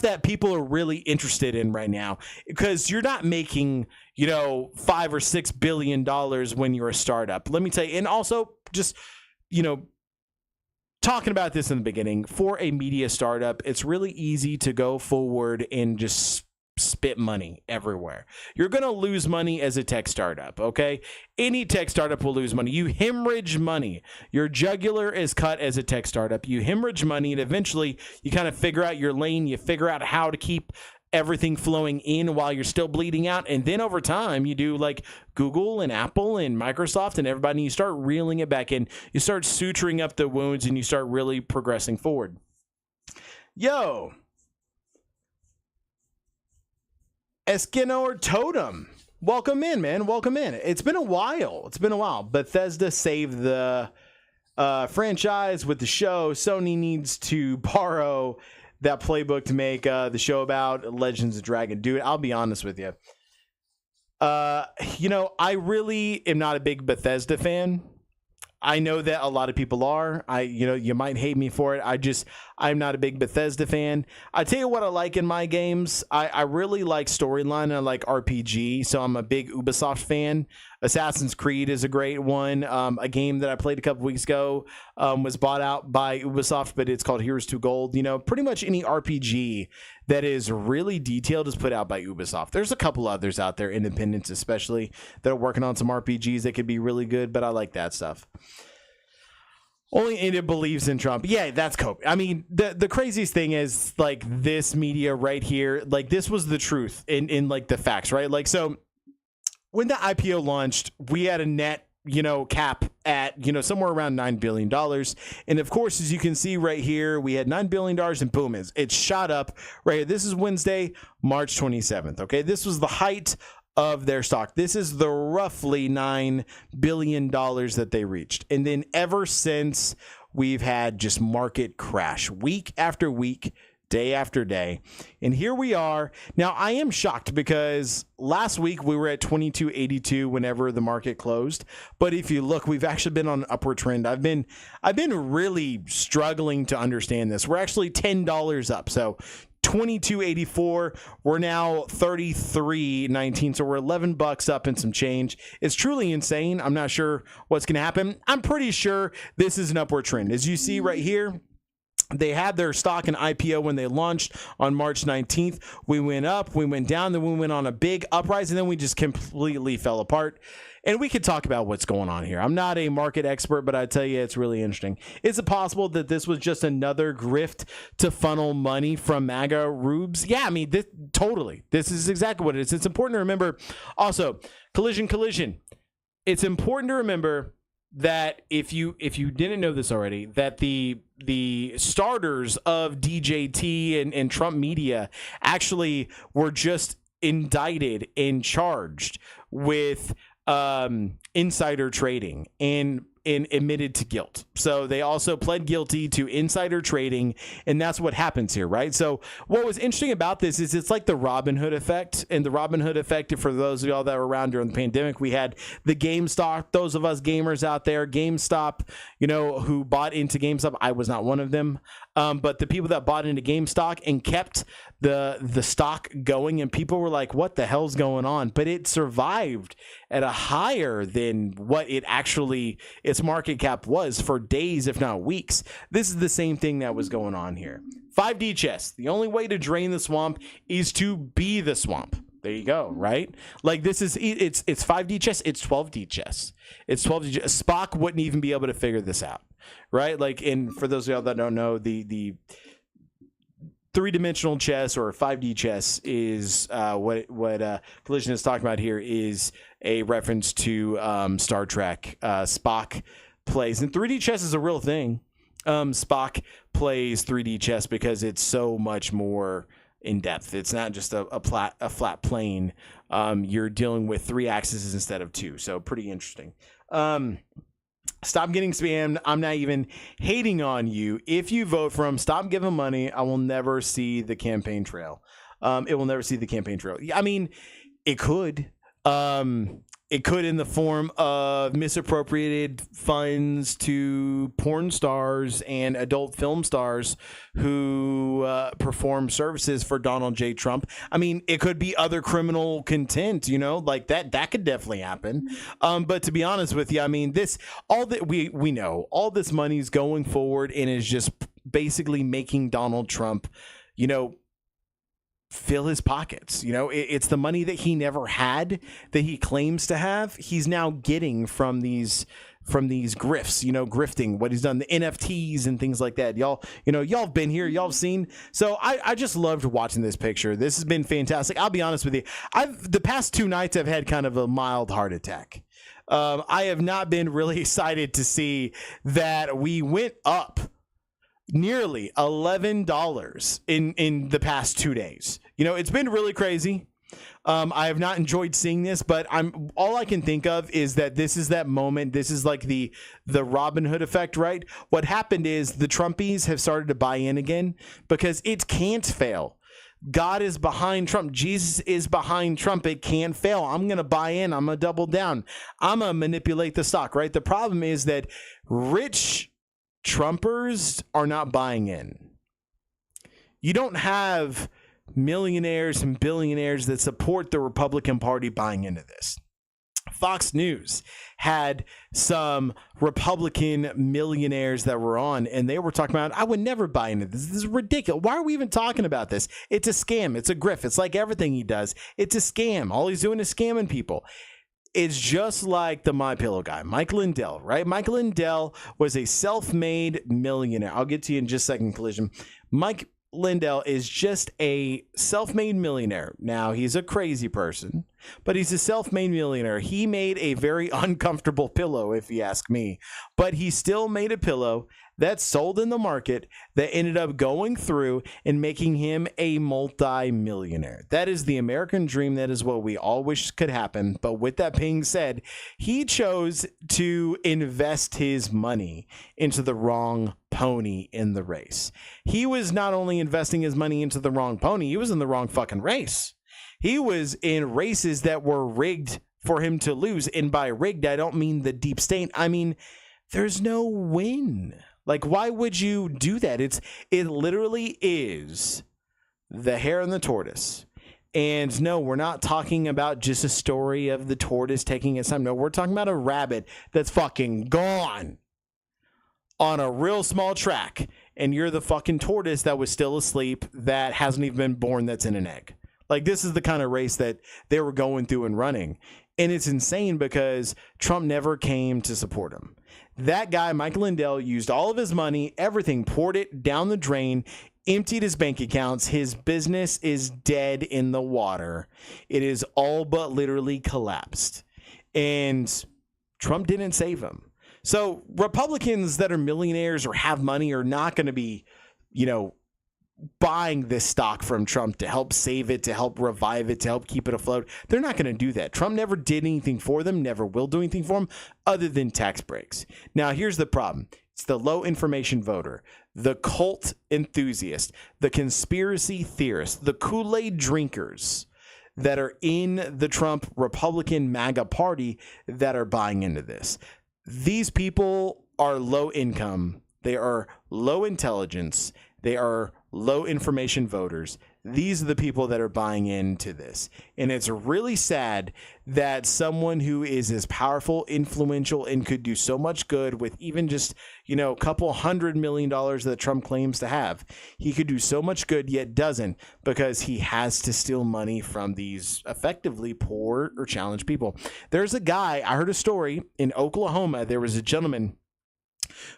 that people are really interested in right now, because you're not making, you know, $5 or $6 billion when you're a startup. Let me tell you, and also just, you know, talking about this in the beginning, for a media startup, it's really easy to go forward and just spit money everywhere. You're going to lose money as a tech startup, okay? Any tech startup will lose money. You hemorrhage money. Your jugular is cut as a tech startup. You hemorrhage money, and eventually you kind of figure out your lane. You figure out how to keep everything flowing in while you're still bleeding out. And then over time, you do like Google and Apple and Microsoft and everybody, and you start reeling it back in. You start suturing up the wounds and you start really progressing forward. Yo. Eskinor Totem. Welcome in, man. Welcome in. It's been a while. Bethesda saved the franchise with the show. Sony needs to borrow that playbook to make the show about Legends of Dragon. Dude, I'll be honest with you. I really am not a big Bethesda fan. I know that a lot of people are. You might hate me for it. I'm not a big Bethesda fan. I tell you what I like in my games. I really like storyline and I like RPG. So I'm a big Ubisoft fan. Assassin's Creed is a great one. A game that I played a couple weeks ago was bought out by Ubisoft, but it's called Heroes to Gold. Pretty much any RPG that is really detailed is put out by Ubisoft. There's a couple others out there, independents especially, that are working on some RPGs that could be really good, but I like that stuff. Only India believes in Trump. Yeah, that's Cope. I mean, the craziest thing is, like, this media right here, like, this was the truth in like, the facts, right? Like, so when the IPO launched, we had a net, cap at, somewhere around $9 billion. And of course, as you can see right here, we had $9 billion and boom, it shot up right here. This is Wednesday, March 27th. Okay. This was the height of their stock. This is the roughly $9 billion that they reached. And then ever since, we've had just market crash week after week, day after day. And here we are. Now, I am shocked because last week we were at 22.82 whenever the market closed. But if you look, we've actually been on an upward trend. I've been really struggling to understand this. We're actually $10 up. So 22.84. We're now 33.19. So we're $11 up and some change. It's truly insane. I'm not sure what's going to happen. I'm pretty sure this is an upward trend. As you see right here, they had their stock and IPO when they launched on March 19th. We went up, we went down, then we went on a big uprise, and then we just completely fell apart. And we could talk about what's going on here. I'm not a market expert, but I tell you, it's really interesting. Is it possible that this was just another grift to funnel money from MAGA rubes? Yeah, I mean, totally. This is exactly what it is. It's important to remember. Also, collision. It's important to remember that if you didn't know this already, that the starters of DJT and Trump media actually were just indicted and charged with insider trading and admitted to guilt. So they also pled guilty to insider trading, and that's what happens here, right? So what was interesting about this is it's like the Robin Hood effect. And the Robin Hood effect, for those of y'all that were around during the pandemic, we had the GameStop, those of us gamers out there, GameStop, who bought into GameStop. I was not one of them. But the people that bought into GameStop and kept the stock going, and people were like, what the hell's going on? But it survived at a higher than what its market cap was for days, if not weeks. This is the same thing that was going on here. 5D chess. The only way to drain the swamp is to be the swamp. There you go, right? Like, this is, it's 5D chess, it's 12D chess. It's 12D chess. Spock wouldn't even be able to figure this out, right? Like, and for those of y'all that don't know, the three-dimensional chess or 5D chess is what Collision is talking about here is a reference to Star Trek. Spock plays, and 3D chess is a real thing. Spock plays 3D chess because it's so much more in depth. It's not just a flat plane. You're dealing with 3 axes instead of 2. So pretty interesting. Stop getting spammed. I'm not even hating on you. If you vote for him, stop giving money. I will never see the campaign trail. It will never see the campaign trail. I mean, it could. It could in the form of misappropriated funds to porn stars and adult film stars who perform services for Donald J. Trump. I mean, it could be other criminal content, like that could definitely happen. But to be honest with you, I mean, we know all this money's going forward and is just basically making Donald Trump, fill his pockets. You know, it's the money that he never had, that he claims to have. He's now getting from these grifts, you know, grifting, what he's done, the NFTs and things like that. Y'all have been here, y'all have seen. So I just loved watching this picture. This has been fantastic. I'll be honest with you. The past 2 nights I've had kind of a mild heart attack. I have not been really excited to see that we went up nearly $11 in the past 2 days. You know, it's been really crazy. I have not enjoyed seeing this, but all I can think of is that this is that moment. This is like the Robin Hood effect, right? What happened is the Trumpies have started to buy in again because it can't fail. God is behind Trump. Jesus is behind Trump. It can't fail. I'm going to buy in. I'm going to double down. I'm going to manipulate the stock, right? The problem is that rich Trumpers are not buying in. You don't have millionaires and billionaires that support the Republican Party buying into this. Fox News had some Republican millionaires that were on, and they were talking about, I would never buy into this. This is ridiculous. Why are we even talking about this? It's a scam. It's a grift. It's like everything he does. It's a scam. All he's doing is scamming people. It's just like the MyPillow guy, Mike Lindell, right? Mike Lindell was a self-made millionaire. I'll get to you in just a second, Collision. Mike Lindell is just a self-made millionaire. Now, he's a crazy person, but he's a self-made millionaire. He made a very uncomfortable pillow, if you ask me, but he still made a pillow that sold in the market that ended up going through and making him a multi-millionaire. That is the American dream. That is what we all wish could happen. But with that being said, he chose to invest his money into the wrong pony in the race. He was not only investing his money into the wrong pony, he was in the wrong fucking race. He was in races that were rigged for him to lose. And by rigged, I don't mean the deep state. I mean, there's no win. Like, why would you do that? It literally is the hare and the tortoise. And no, we're not talking about just a story of the tortoise taking its time. No, we're talking about a rabbit that's fucking gone on a real small track. And you're the fucking tortoise that was still asleep, that hasn't even been born, that's in an egg. Like, this is the kind of race that they were going through and running. And it's insane because Trump never came to support him. That guy, Mike Lindell, used all of his money, everything, poured it down the drain, emptied his bank accounts. His business is dead in the water. It is all but literally collapsed. And Trump didn't save him. So Republicans that are millionaires or have money are not going to be, buying this stock from Trump to help save it, to help revive it, to help keep it afloat. They're not going to do that. Trump never did anything for them, never will do anything for them other than tax breaks. Now, here's the problem. It's the low information voter, the cult enthusiast, the conspiracy theorist, the Kool-Aid drinkers that are in the Trump Republican MAGA party that are buying into this. These people are low income. They are low intelligence. They are low information voters. These are the people that are buying into this. And it's really sad that someone who is as powerful, influential, and could do so much good with even just, a couple $100 million that Trump claims to have, he could do so much good yet doesn't, because he has to steal money from these effectively poor or challenged people. There's a guy, I heard a story in Oklahoma. There was a gentleman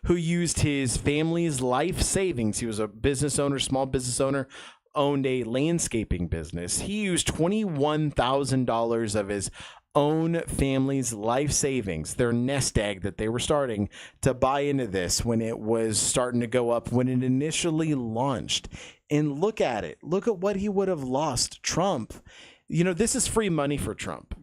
who used his family's life savings. He was a business owner, small business owner, owned a landscaping business. He used $21,000 of his own family's life savings, their nest egg that they were starting, to buy into this when it was starting to go up, when it initially launched. And look at it. Look at what he would have lost. Trump. This is free money for Trump.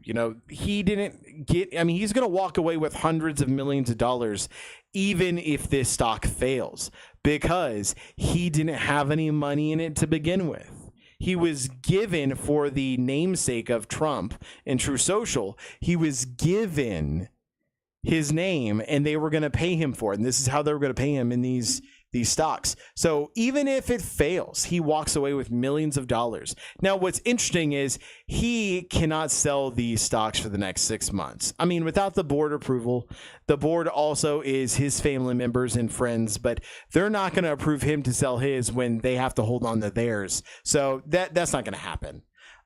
He didn't get, he's going to walk away with hundreds of millions of dollars, even if this stock fails, because he didn't have any money in it to begin with. He was given, for the namesake of Trump and True Social, he was given his name, and they were going to pay him for it. And this is how they were going to pay him in these these stocks. So even if it fails, he walks away with millions of dollars. Now, what's interesting is he cannot sell these stocks for the next 6 months. I mean, without the board approval, the board also is his family members and friends, but they're not going to approve him to sell his when they have to hold on to theirs. So that's not going to happen.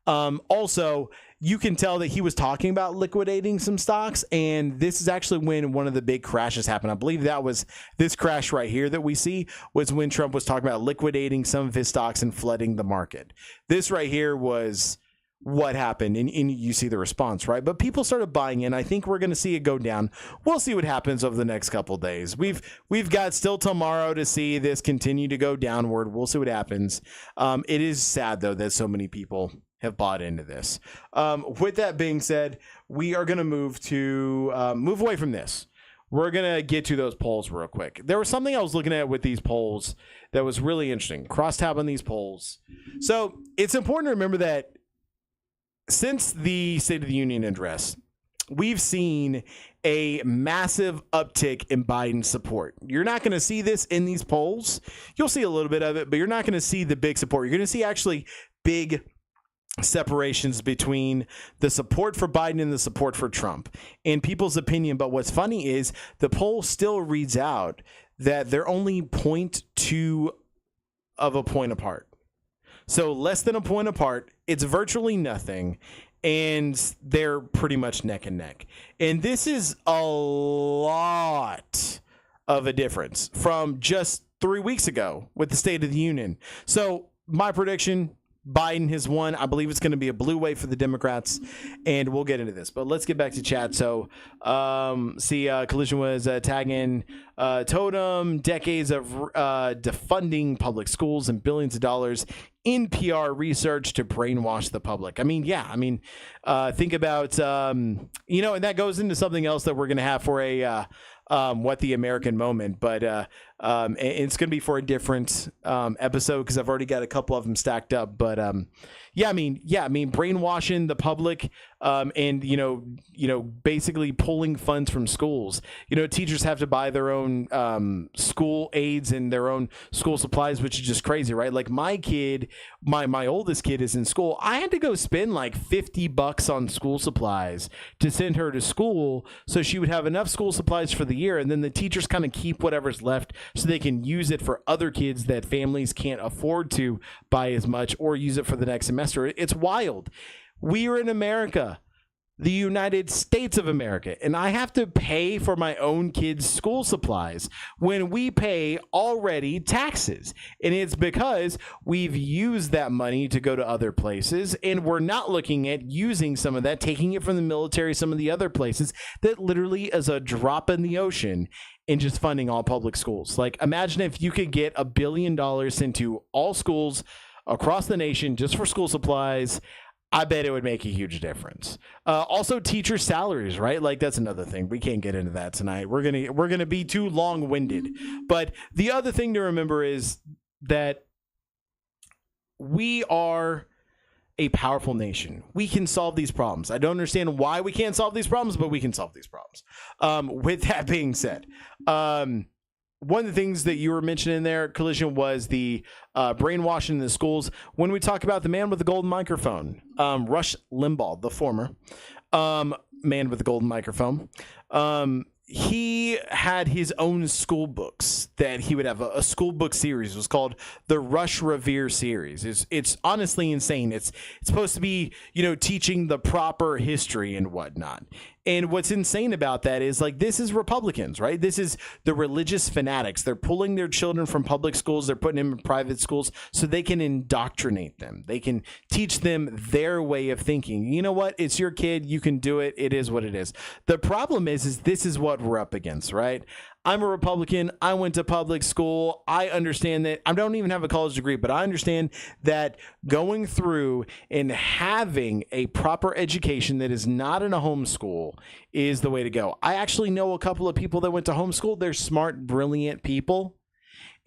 Also, you can tell that he was talking about liquidating some stocks, and this is actually when one of the big crashes happened. I believe that was this crash right here that we see was when Trump was talking about liquidating some of his stocks and flooding the market. This right here was what happened, and you see the response, right? But people started buying in. I think we're going to see it go down. We'll see what happens over the next couple of days. We've got still tomorrow to see this continue to go downward. We'll see what happens. It is sad, though, that so many people have bought into this. With that being said, we are going to move away from this. We're going to get to those polls real quick. There was something I was looking at with these polls that was really interesting. Crosstab on these polls. So it's important to remember that since the State of the Union address, we've seen a massive uptick in Biden support. You're not going to see this in these polls. You'll see a little bit of it, but you're not going to see the big support. You're going to see actually big separations between the support for Biden and the support for Trump in people's opinion. But what's funny is the poll still reads out that they're only 0.2 of a point apart. So less than a point apart. It's virtually nothing. And they're pretty much neck and neck. And this is a lot of a difference from just 3 weeks ago with the State of the Union. So my prediction, Biden has won. I believe it's going to be a blue wave for the Democrats, and we'll get into this. But let's get back to chat. So, Collision was tagging Totem, decades of defunding public schools and billions of dollars in PR research to brainwash the public. I mean, yeah. I mean, think about, and that goes into something else that we're going to have for a What the American Moment. But it's going to be for a different episode because I've already got a couple of them stacked up. But brainwashing the public and basically pulling funds from schools. Teachers have to buy their own school aids and their own school supplies, which is just crazy, right? Like my kid, my oldest kid is in school. I had to go spend like $50 on school supplies to send her to school so she would have enough school supplies for the year, and then the teachers kind of keep whatever's left so they can use it for other kids that families can't afford to buy as much or use it for the next semester. It's wild. We are in America, the United States of America, and I have to pay for my own kids' school supplies when we pay already taxes. And it's because we've used that money to go to other places, and we're not looking at using some of that, taking it from the military, some of the other places that literally is a drop in the ocean in just funding all public schools. Like, imagine if you could get $1 billion into all schools across the nation just for school supplies. I bet it would make a huge difference. Also, teacher salaries, right? Like, that's another thing. We can't get into that tonight. We're gonna be too long-winded. But the other thing to remember is that we are a powerful nation. We can solve these problems. I don't understand why we can't solve these problems, but we can solve these problems. With that being said, one of the things that you were mentioning there, Collision, was the brainwashing in the schools. When we talk about the man with the golden microphone, Rush Limbaugh, the former man with the golden microphone, he had his own school books that he would have. A school book series. It was called the Rush Revere series. It's honestly insane. It's supposed to be, teaching the proper history and whatnot. And what's insane about that is, like, this is Republicans, right? This is the religious fanatics. They're pulling their children from public schools. They're putting them in private schools so they can indoctrinate them. They can teach them their way of thinking. You know what? It's your kid. You can do it. It is what it is. The problem is this is what we're up against, right? I'm a Republican. I went to public school. I understand that. I don't even have a college degree, but I understand that going through and having a proper education that is not in a homeschool is the way to go. I actually know a couple of people that went to homeschool. They're smart, brilliant people.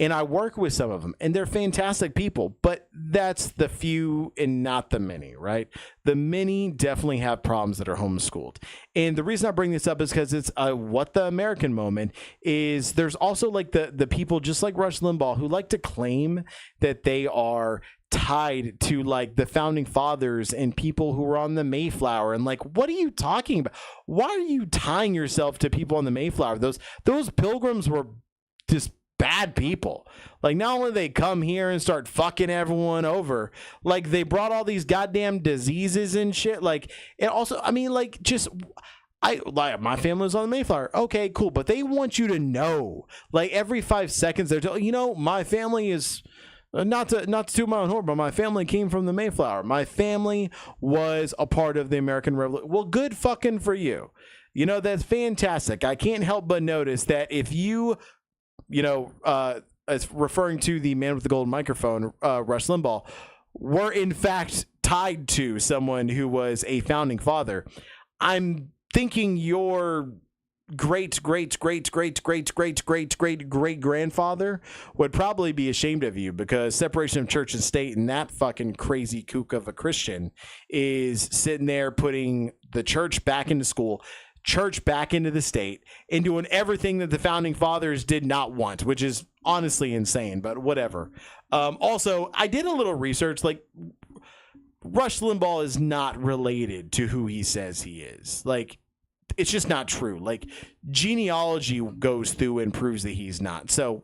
And I work with some of them, and they're fantastic people, but that's the few and not the many, right? The many definitely have problems that are homeschooled. And the reason I bring this up is because it's what the American moment is. There's also like the people just like Rush Limbaugh who like to claim that they are tied to like the founding fathers and people who were on the Mayflower. And like, what are you talking about? Why are you tying yourself to people on the Mayflower? Those pilgrims were just bad people. Like, not only they come here and start fucking everyone over, like they brought all these goddamn diseases and shit. Like, and also, I mean, like, just my family was on the Mayflower. Okay, cool. But they want you to know, like, every 5 seconds they're telling, my family is not to toot my own horn, but my family came from the Mayflower. My family was a part of the American Revolution. Well, good fucking for you. That's fantastic. I can't help but notice that if you, as referring to the man with the golden microphone, Rush Limbaugh, were in fact tied to someone who was a founding father, I'm thinking your great grandfather would probably be ashamed of you, because separation of church and state and that fucking crazy kook of a Christian is sitting there putting the church back into school, church back into the state, and doing everything that the founding fathers did not want, which is honestly insane, but whatever. Also, I did a little research. Like, Rush Limbaugh is not related to who he says he is. Like, it's just not true. Like, genealogy goes through and proves that he's not. So,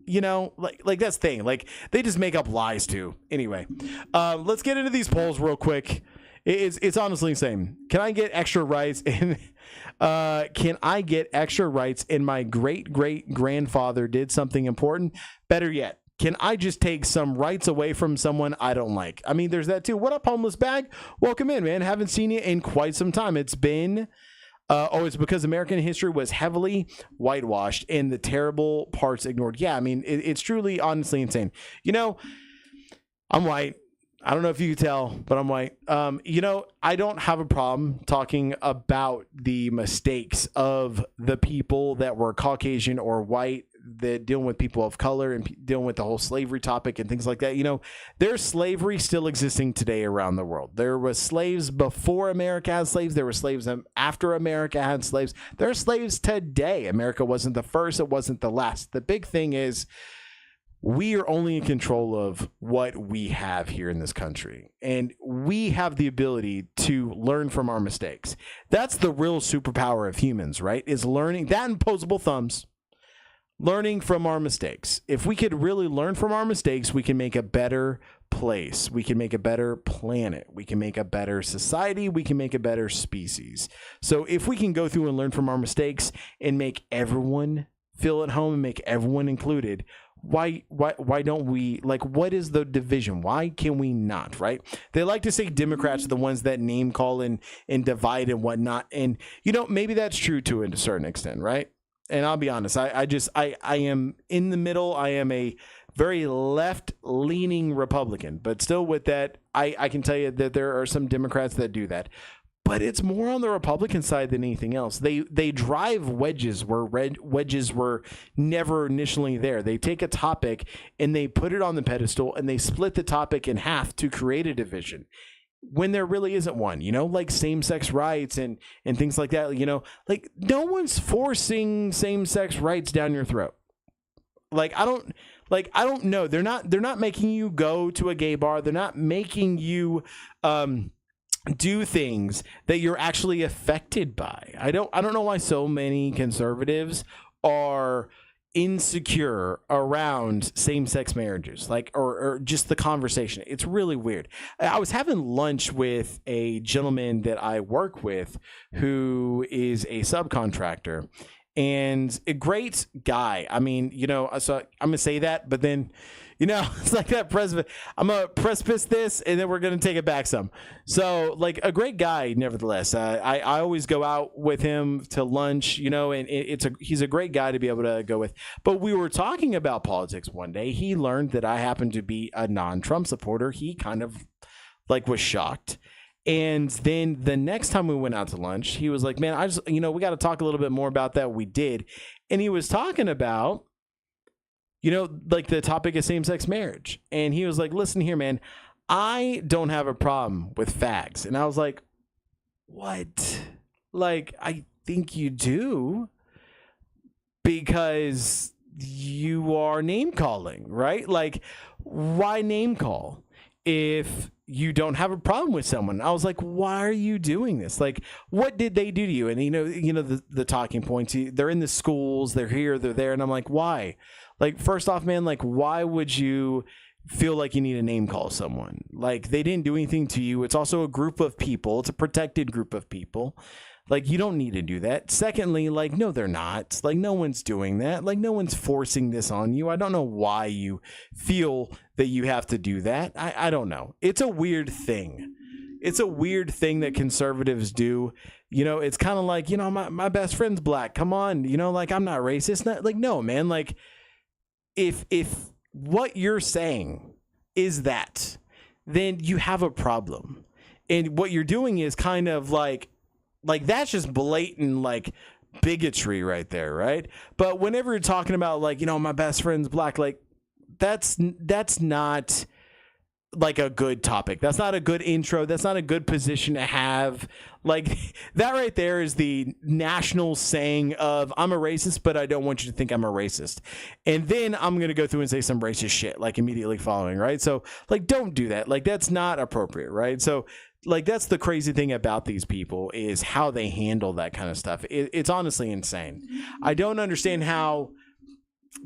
like that's the thing. Like, they just make up lies too. Anyway, let's get into these polls real quick. It's honestly insane. Can I get extra rights in? Can I get extra rights in my great grandfather did something important? Better yet, can I just take some rights away from someone I don't like? I mean, there's that too. What up, homeless bag? Welcome in, man. Haven't seen you in quite some time. It's been it's because American history was heavily whitewashed and the terrible parts ignored. Yeah, I mean, it's truly, honestly insane. I'm white. I don't know if you could tell, but I'm white. I don't have a problem talking about the mistakes of the people that were Caucasian or white, that dealing with people of color and dealing with the whole slavery topic and things like that. There's slavery still existing today around the world. There was slaves before America had slaves. There were slaves after America had slaves. There are slaves today. America wasn't the first. It wasn't the last. The big thing is, we are only in control of what we have here in this country, and we have the ability to learn from our mistakes. That's the real superpower of humans, right? Is learning, that and opposable thumbs, learning from our mistakes. If we could really learn from our mistakes, we can make a better place. We can make a better planet. We can make a better society. We can make a better species. So if we can go through and learn from our mistakes and make everyone feel at home and make everyone included, why don't we? Like, what is the division? Why can we not, right? They like to say Democrats are the ones that name call and divide and whatnot. And, maybe that's true to a certain extent, right? And I'll be honest, I am in the middle. I am a very left-leaning Republican, but still with that, I can tell you that there are some Democrats that do that. But it's more on the Republican side than anything else. They drive wedges where wedges were never initially there. They take a topic and they put it on the pedestal and they split the topic in half to create a division when there really isn't one, like same-sex rights and things like that. Like, no one's forcing same-sex rights down your throat. I don't know. They're not making you go to a gay bar. They're not making you do things that you're actually affected by. I don't know why so many conservatives are insecure around same-sex marriages, or just the conversation. It's really weird. I was having lunch with a gentleman that I work with who is a subcontractor and a great guy. I mean, so I'm gonna say that, but then it's like that precipice. I'm going to precipice this, and then we're going to take it back some. So, like, a great guy, nevertheless. I always go out with him to lunch, and he's a great guy to be able to go with. But we were talking about politics one day. He learned that I happen to be a non-Trump supporter. He kind of, was shocked. And then the next time we went out to lunch, he was like, man, we got to talk a little bit more about that. We did. And he was talking about, like the topic is same-sex marriage. And he was like, listen here, man, I don't have a problem with fags. And I was like, what? Like, I think you do, because you are name calling, right? Like, why name call if you don't have a problem with someone? I was like, why are you doing this? Like, what did they do to you? And the talking points, they're in the schools, they're here, they're there. And I'm like, why? Like, first off, man, like, why would you feel like you need to name call someone? Like, they didn't do anything to you. It's also a group of people. It's a protected group of people. Like, you don't need to do that. Secondly, like, no, they're not. Like, no one's doing that. Like, no one's forcing this on you. I don't know why you feel that you have to do that. I don't know. It's a weird thing. It's a weird thing that conservatives do. It's kind of like, my best friend's black. Come on. Like, I'm not racist. Like, no, man. Like, if what you're saying is that, then you have a problem. And what you're doing is kind of like that's just blatant, like, bigotry right there, right? But whenever you're talking about, like, my best friend's black, like, that's not like a good topic. That's not a good intro. That's not a good position to have. Like, that right there is the national saying of, I'm a racist, but I don't want you to think I'm a racist. And then I'm going to go through and say some racist shit, like, immediately following, right? So, like, don't do that. Like, that's not appropriate, right? So, like, that's the crazy thing about these people, is how they handle that kind of stuff. It's honestly insane. I don't understand how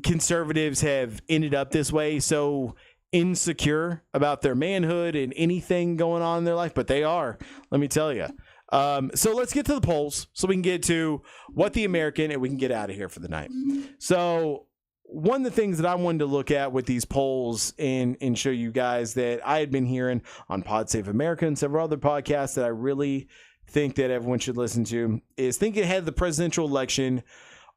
conservatives have ended up this way, so insecure about their manhood and anything going on in their life, but they are, let me tell you. So let's get to the polls so we can get to What the American, and we can get out of here for the night. So one of the things that I wanted to look at with these polls and show you guys that I had been hearing on Pod Save America and several other podcasts that I really think that everyone should listen to is, thinking ahead of the presidential election,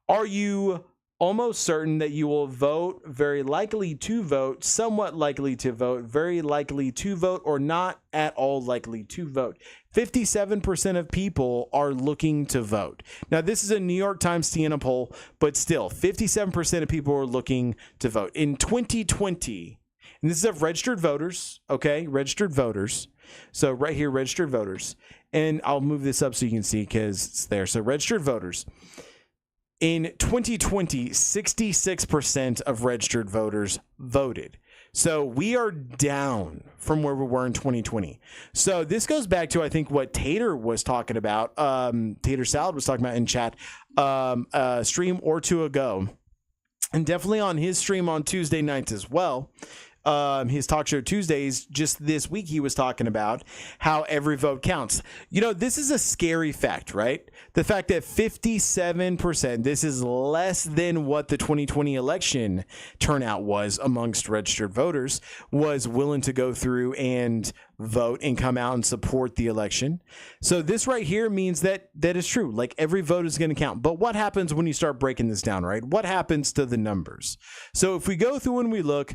are you almost certain that you will vote, very likely to vote, somewhat likely to vote, very likely to vote, or not at all likely to vote? 57% of people are looking to vote. Now, this is a New York Times Siena poll, but still, 57% of people are looking to vote. In 2020, and this is of registered voters, okay? Registered voters. So right here, registered voters. And I'll move this up so you can see because it's there. So registered voters. In 2020, 66% of registered voters voted. So we are down from where we were in 2020. So this goes back to, I think, what Tater was talking about. Tater Salad was talking about in chat a stream or two ago. And definitely on his stream on Tuesday nights as well. His talk show Tuesdays, just this week, he was talking about how every vote counts. This is a scary fact, right? The fact that 57%, this is less than what the 2020 election turnout was amongst registered voters, was willing to go through and vote and come out and support the election. So this right here means that is true. Like, every vote is going to count. But what happens when you start breaking this down, right? What happens to the numbers? So if we go through and we look,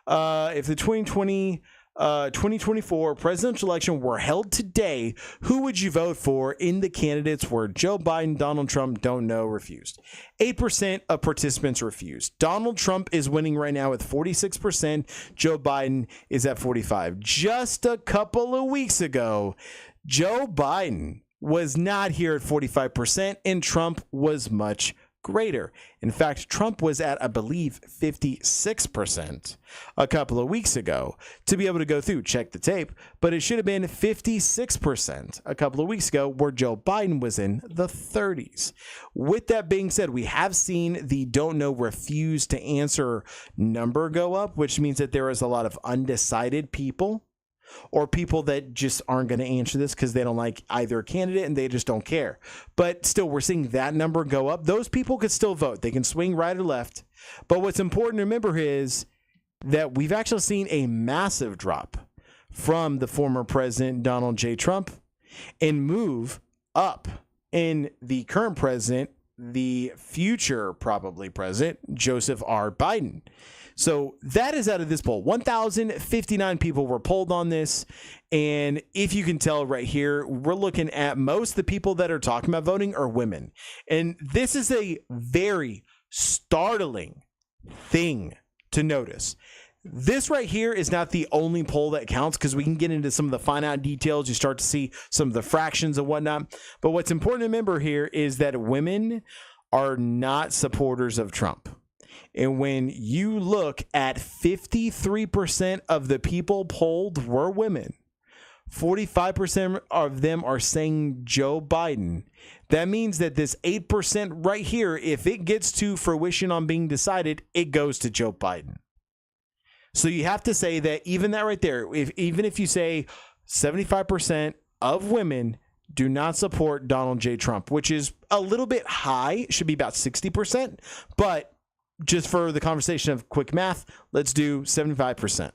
if the 2024 presidential election were held today, who would you vote for in the candidates were Joe Biden, Donald Trump, don't know, refused? 8% of participants refused. Donald Trump is winning right now with 46%. Joe Biden is at 45%. Just a couple of weeks ago, Joe Biden was not here at 45%, and Trump was much greater. In fact, Trump was at, I believe, 56% a couple of weeks ago to be able to go through, check the tape, but it should have been 56% a couple of weeks ago, where Joe Biden was in the 30s. With that being said, we have seen the don't know, refuse to answer number go up, which means that there is a lot of undecided people, or people that just aren't going to answer this because they don't like either candidate and they just don't care. But still, we're seeing that number go up. Those people could still vote. They can swing right or left. But what's important to remember is that we've actually seen a massive drop from the former president, Donald J. Trump, and move up in the current president, the future probably president, Joseph R. Biden. So that is out of this poll. 1,059 people were polled on this. And if you can tell right here, we're looking at most of the people that are talking about voting are women. And this is a very startling thing to notice. This right here is not the only poll that counts, because we can get into some of the finite details. You start to see some of the fractions and whatnot. But what's important to remember here is that women are not supporters of Trump. And when you look at 53% of the people polled were women, 45% of them are saying Joe Biden. That means that this 8% right here, if it gets to fruition on being decided, it goes to Joe Biden. So you have to say that even that right there, even if you say 75% of women do not support Donald J. Trump, which is a little bit high, should be about 60%. But just for the conversation of quick math, let's do 75%.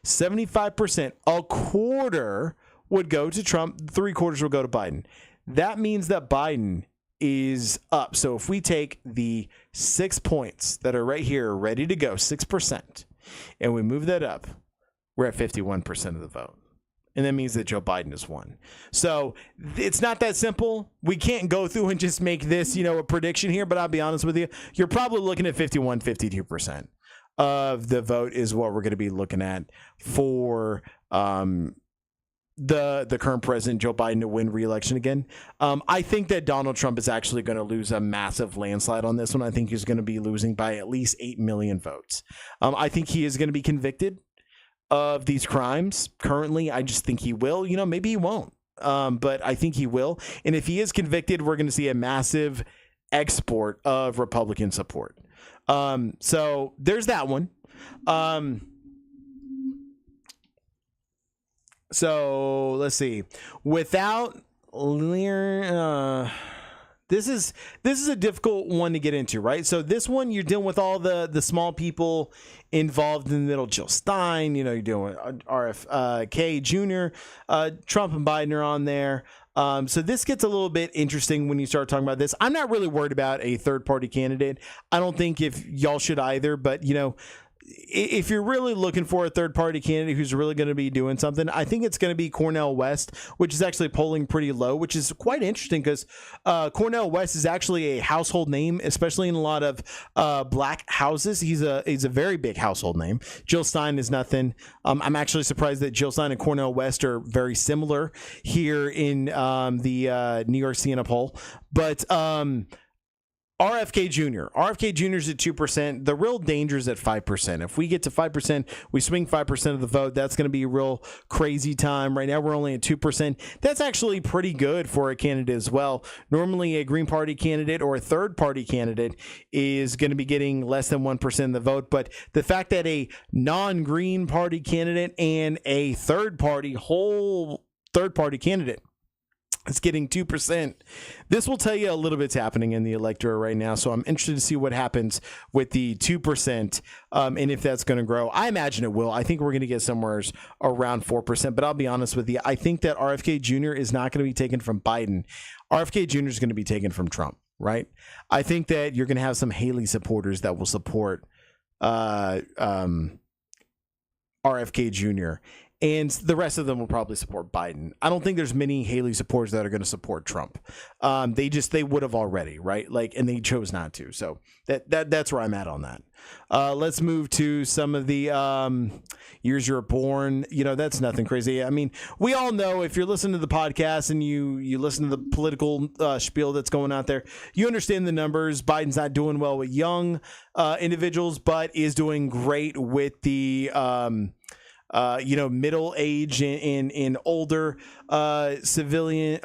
75%, a quarter would go to Trump, 3/4 will go to Biden. That means that Biden is up. So if we take the 6 points that are right here, ready to go, 6%, and we move that up, we're at 51% of the vote. And that means that Joe Biden has won. So it's not that simple. We can't go through and just make this, a prediction here, but I'll be honest with you, you're probably looking at 51, 52% of the vote is what we're going to be looking at for the current president, Joe Biden, to win re-election again. I think that Donald Trump is actually going to lose a massive landslide on this one. I think he's going to be losing by at least 8 million votes. I think he is going to be convicted of these crimes. Currently, I just think he will. Maybe he won't, but I think he will. And if he is convicted, we're going to see a massive export of Republican support. So there's that one. So let's see. Without this is a difficult one to get into, right? So this one, you're dealing with all the small people involved in the middle. Jill Stein, you're dealing with RFK Jr., Trump and Biden are on there. So this gets a little bit interesting when you start talking about this. I'm not really worried about a third-party candidate. I don't think if y'all should either, but if you're really looking for a third-party candidate who's really going to be doing something, I think it's going to be Cornel West, which is actually polling pretty low, which is quite interesting because Cornel West is actually a household name, especially in a lot of black houses. He's a very big household name. Jill Stein is nothing. I'm actually surprised that Jill Stein and Cornel West are very similar here in the New York Siena poll. But RFK Jr. is at 2%. The real danger is at 5%. If we get to 5%, we swing 5% of the vote. That's going to be a real crazy time. Right now, we're only at 2%. That's actually pretty good for a candidate as well. Normally, a Green Party candidate or a third-party candidate is going to be getting less than 1% of the vote. But the fact that a non-Green Party candidate and a third-party candidate it's getting 2%. This will tell you a little bit's happening in the electorate right now. So I'm interested to see what happens with the 2% and if that's going to grow. I imagine it will. I think we're going to get somewhere around 4%. But I'll be honest with you. I think that RFK Jr. is not going to be taken from Biden. RFK Jr. is going to be taken from Trump, right? I think that you're going to have some Haley supporters that will support RFK Jr., and the rest of them will probably support Biden. I don't think there's many Haley supporters that are going to support Trump. They would have already, right? And they chose not to. So that's where I'm at on that. Let's move to some of the years you were born. That's nothing crazy. I mean, we all know if you're listening to the podcast and you listen to the political spiel that's going out there, you understand the numbers. Biden's not doing well with young individuals, but is doing great with the middle age and older civilian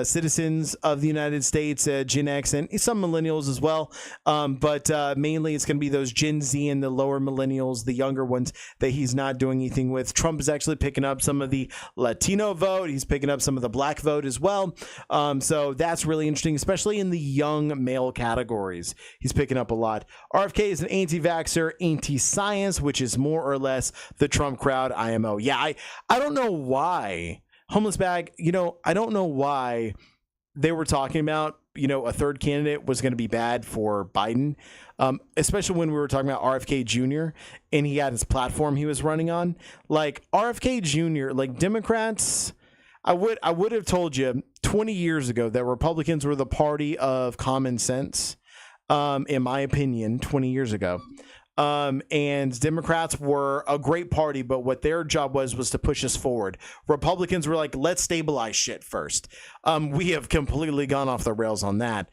citizens of the United States, Gen X, and some millennials as well. But mainly it's going to be those Gen Z and the lower millennials, the younger ones that he's not doing anything with. Trump is actually picking up some of the Latino vote. He's picking up some of the black vote as well. So that's really interesting, especially in the young male categories. He's picking up a lot. RFK is an anti-vaxxer, anti-science, which is more or less the Trump crowd. IMO. Yeah, I don't know why. Homeless bag, I don't know why they were talking about, a third candidate was going to be bad for Biden, especially when we were talking about RFK Jr. and he had his platform he was running on. Like RFK Jr., like Democrats, I would have told you 20 years ago that Republicans were the party of common sense, in my opinion, 20 years ago. And Democrats were a great party, but what their job was to push us forward. Republicans were like, let's stabilize shit first. We have completely gone off the rails on that,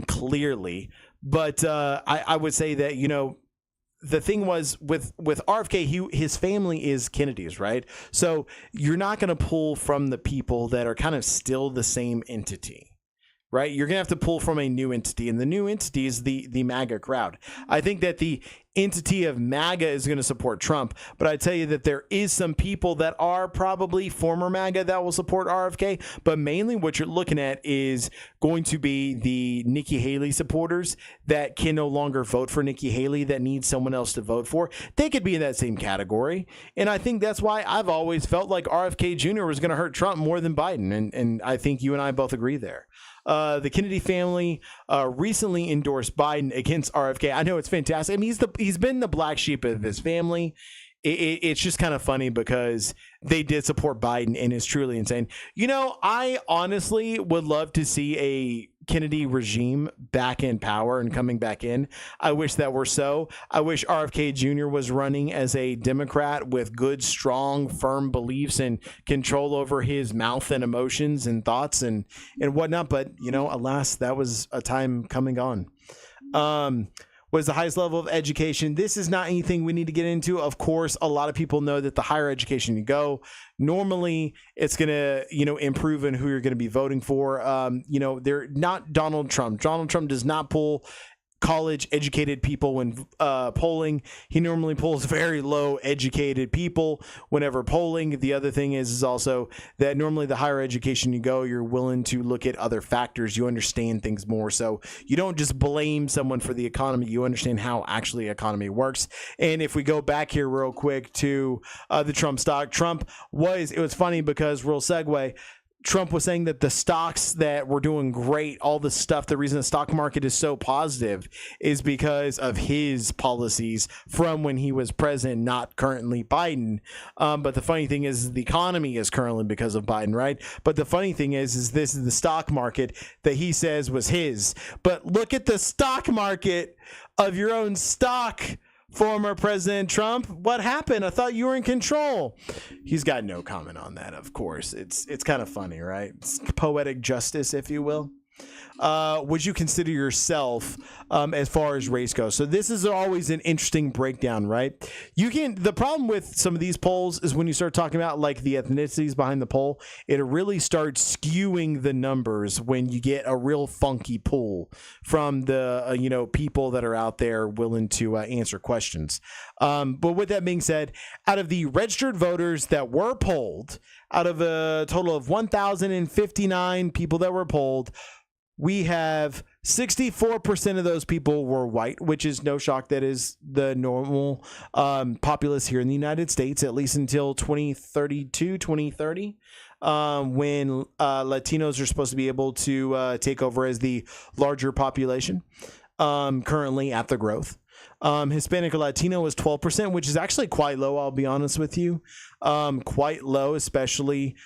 clearly. But I would say that, you know, the thing was with RFK, his family is Kennedy's, right? So you're not going to pull from the people that are kind of still the same entity. Right, you're gonna have to pull from a new entity, and the new entity is the MAGA crowd. I think that the entity of MAGA is going to support Trump, but I tell you that there is some people that are probably former MAGA that will support RFK. But mainly, what you're looking at is going to be the Nikki Haley supporters that can no longer vote for Nikki Haley, that need someone else to vote for. They could be in that same category, and I think that's why I've always felt like RFK Jr. was going to hurt Trump more than Biden, and I think you and I both agree there. The Kennedy family recently endorsed Biden against RFK. I know it's fantastic. I mean, he's been the black sheep of his family. It's just kind of funny because they did support Biden, and it's truly insane. You know, I honestly would love to see a Kennedy regime back in power and coming back in. I wish that were so. I wish RFK Jr. was running as a Democrat with good, strong, firm beliefs and control over his mouth and emotions and thoughts and whatnot. But, you know, alas, that was a time coming on. Was the highest level of education. This is not anything we need to get into. Of course, a lot of people know that the higher education you go, normally it's going to, you know, improve in who you're going to be voting for. You know, they're not Donald Trump. Donald Trump does not pull college educated people when polling. He normally pulls very low educated people whenever polling. The other thing is also that normally the higher education you go, you're willing to look at other factors. You understand things more. So you don't just blame someone for the economy. You understand how actually economy works. And if we go back here real quick to the Trump stock, it was funny because real segue, Trump was saying that the stocks that were doing great, all the stuff, the reason the stock market is so positive is because of his policies from when he was president, not currently Biden. But the funny thing is the economy is currently because of Biden, right? But the funny thing is this is the stock market that he says was his. But look at the stock market of your own stock, former President Trump. What happened? I thought you were in control. He's got no comment on that, of course. It's kind of funny, right? It's poetic justice, if you will. Would you consider yourself as far as race goes? So this is always an interesting breakdown, right? The problem with some of these polls is when you start talking about like the ethnicities behind the poll, it really starts skewing the numbers when you get a real funky poll from the people that are out there willing to answer questions. But with that being said, out of the registered voters that were polled, out of a total of 1,059 people that were polled, we have 64% of those people were white, which is no shock. That is the normal populace here in the United States, at least until 2032, 2030, when Latinos are supposed to be able to take over as the larger population, currently at the growth. Hispanic or Latino is 12%, which is actually quite low, I'll be honest with you. Quite low, especially,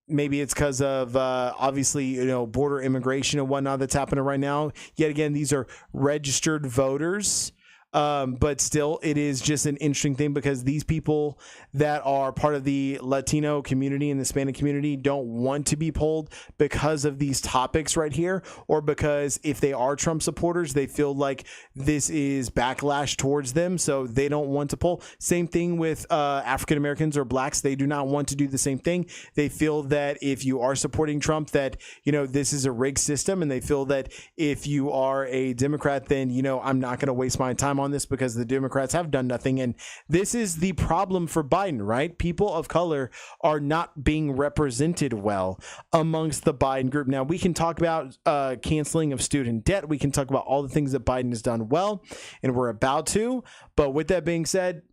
maybe it's because of obviously, border immigration and whatnot that's happening right now. Yet again, these are registered voters. But still, it is just an interesting thing because these people that are part of the Latino community and the Hispanic community don't want to be polled because of these topics right here, or because if they are Trump supporters, they feel like this is backlash towards them, so they don't want to poll. Same thing with African Americans or blacks. They do not want to do the same thing. They feel that if you are supporting Trump, that, this is a rigged system, and they feel that if you are a Democrat, then, I'm not going to waste my time on this because the Democrats have done nothing. And this is the problem for Biden, right? People of color are not being represented well amongst the Biden group. Now, we can talk about canceling of student debt. We can talk about all the things that Biden has done well, and we're about to. But with that being said,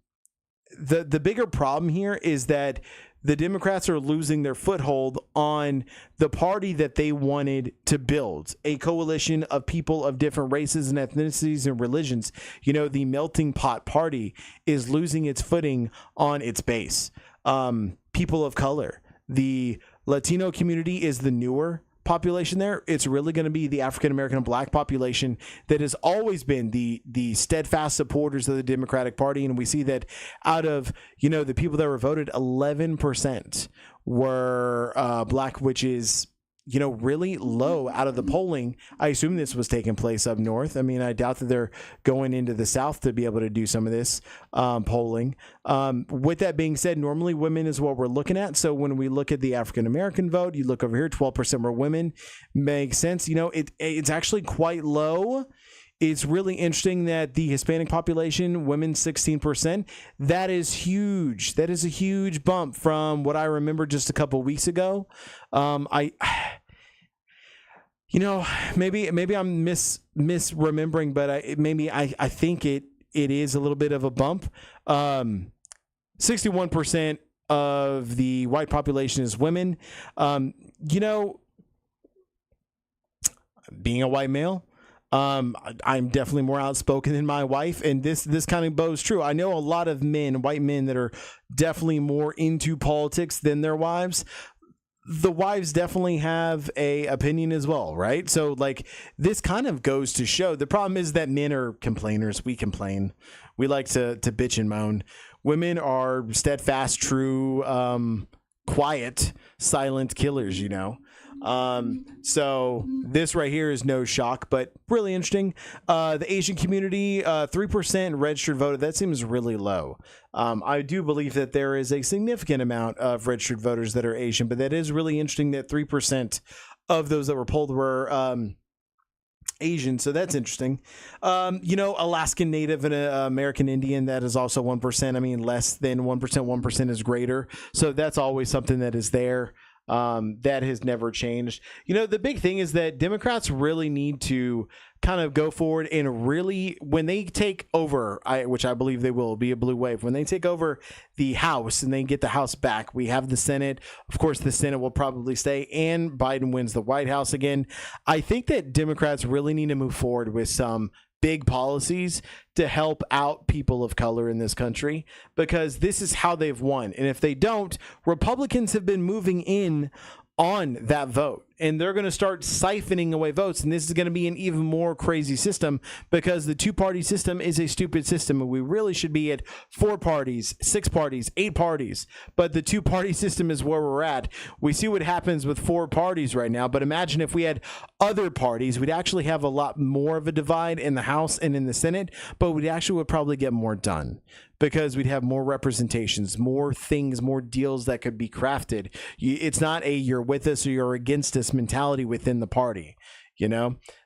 the bigger problem here is that the Democrats are losing their foothold on the party that they wanted to build, a coalition of people of different races and ethnicities and religions. The melting pot party is losing its footing on its base. People of color, the Latino community is the newer population there, it's really going to be the African American and black population that has always been the steadfast supporters of the Democratic Party. And we see that out of, the people that were voted, 11% were black, which is, really low out of the polling. I assume this was taking place up north. I mean, I doubt that they're going into the south to be able to do some of this polling. With that being said, normally women is what we're looking at. So when we look at the African American vote, you look over here, 12% were women. Makes sense. It's actually quite low. It's really interesting that the Hispanic population, women 16%, that is huge. That is a huge bump from what I remember just a couple weeks ago. Maybe I'm misremembering, but I think it is a little bit of a bump. 61% of the white population is women. Being a white male, I'm definitely more outspoken than my wife, and this kind of bows true. I know a lot of white men that are definitely more into politics than their wives. The wives definitely have a opinion as well, right? So this kind of goes to show the problem is that men are complainers. We complain. We like to bitch and moan. Women are steadfast, true, quiet, silent killers, So this right here is no shock, but really interesting. The Asian community, 3% registered voted. That seems really low. I do believe that there is a significant amount of registered voters that are Asian, but that is really interesting that 3% of those that were polled were Asian. So that's interesting. Alaskan Native and American Indian, that is also 1%. I mean, less than 1%, 1% is greater. So that's always something that is there. That has never changed. The big thing is that Democrats really need to kind of go forward and really, when they take over, which I believe they will be a blue wave, when they take over the House and they get the House back, we have the Senate. Of course, the Senate will probably stay and Biden wins the White House again. I think that Democrats really need to move forward with some big policies to help out people of color in this country, because this is how they've won. And if they don't, Republicans have been moving in on that vote, and they're going to start siphoning away votes. And this is going to be an even more crazy system, because the two-party system is a stupid system, and we really should be at 4 parties, 6 parties, 8 parties. But the two-party system is where we're at. We see what happens with 4 parties right now, but imagine if we had other parties, we'd actually have a lot more of a divide in the House and in the Senate, but we actually would probably get more done, because we'd have more representations, more things, more deals that could be crafted. It's not a you're with us or you're against us mentality within the party,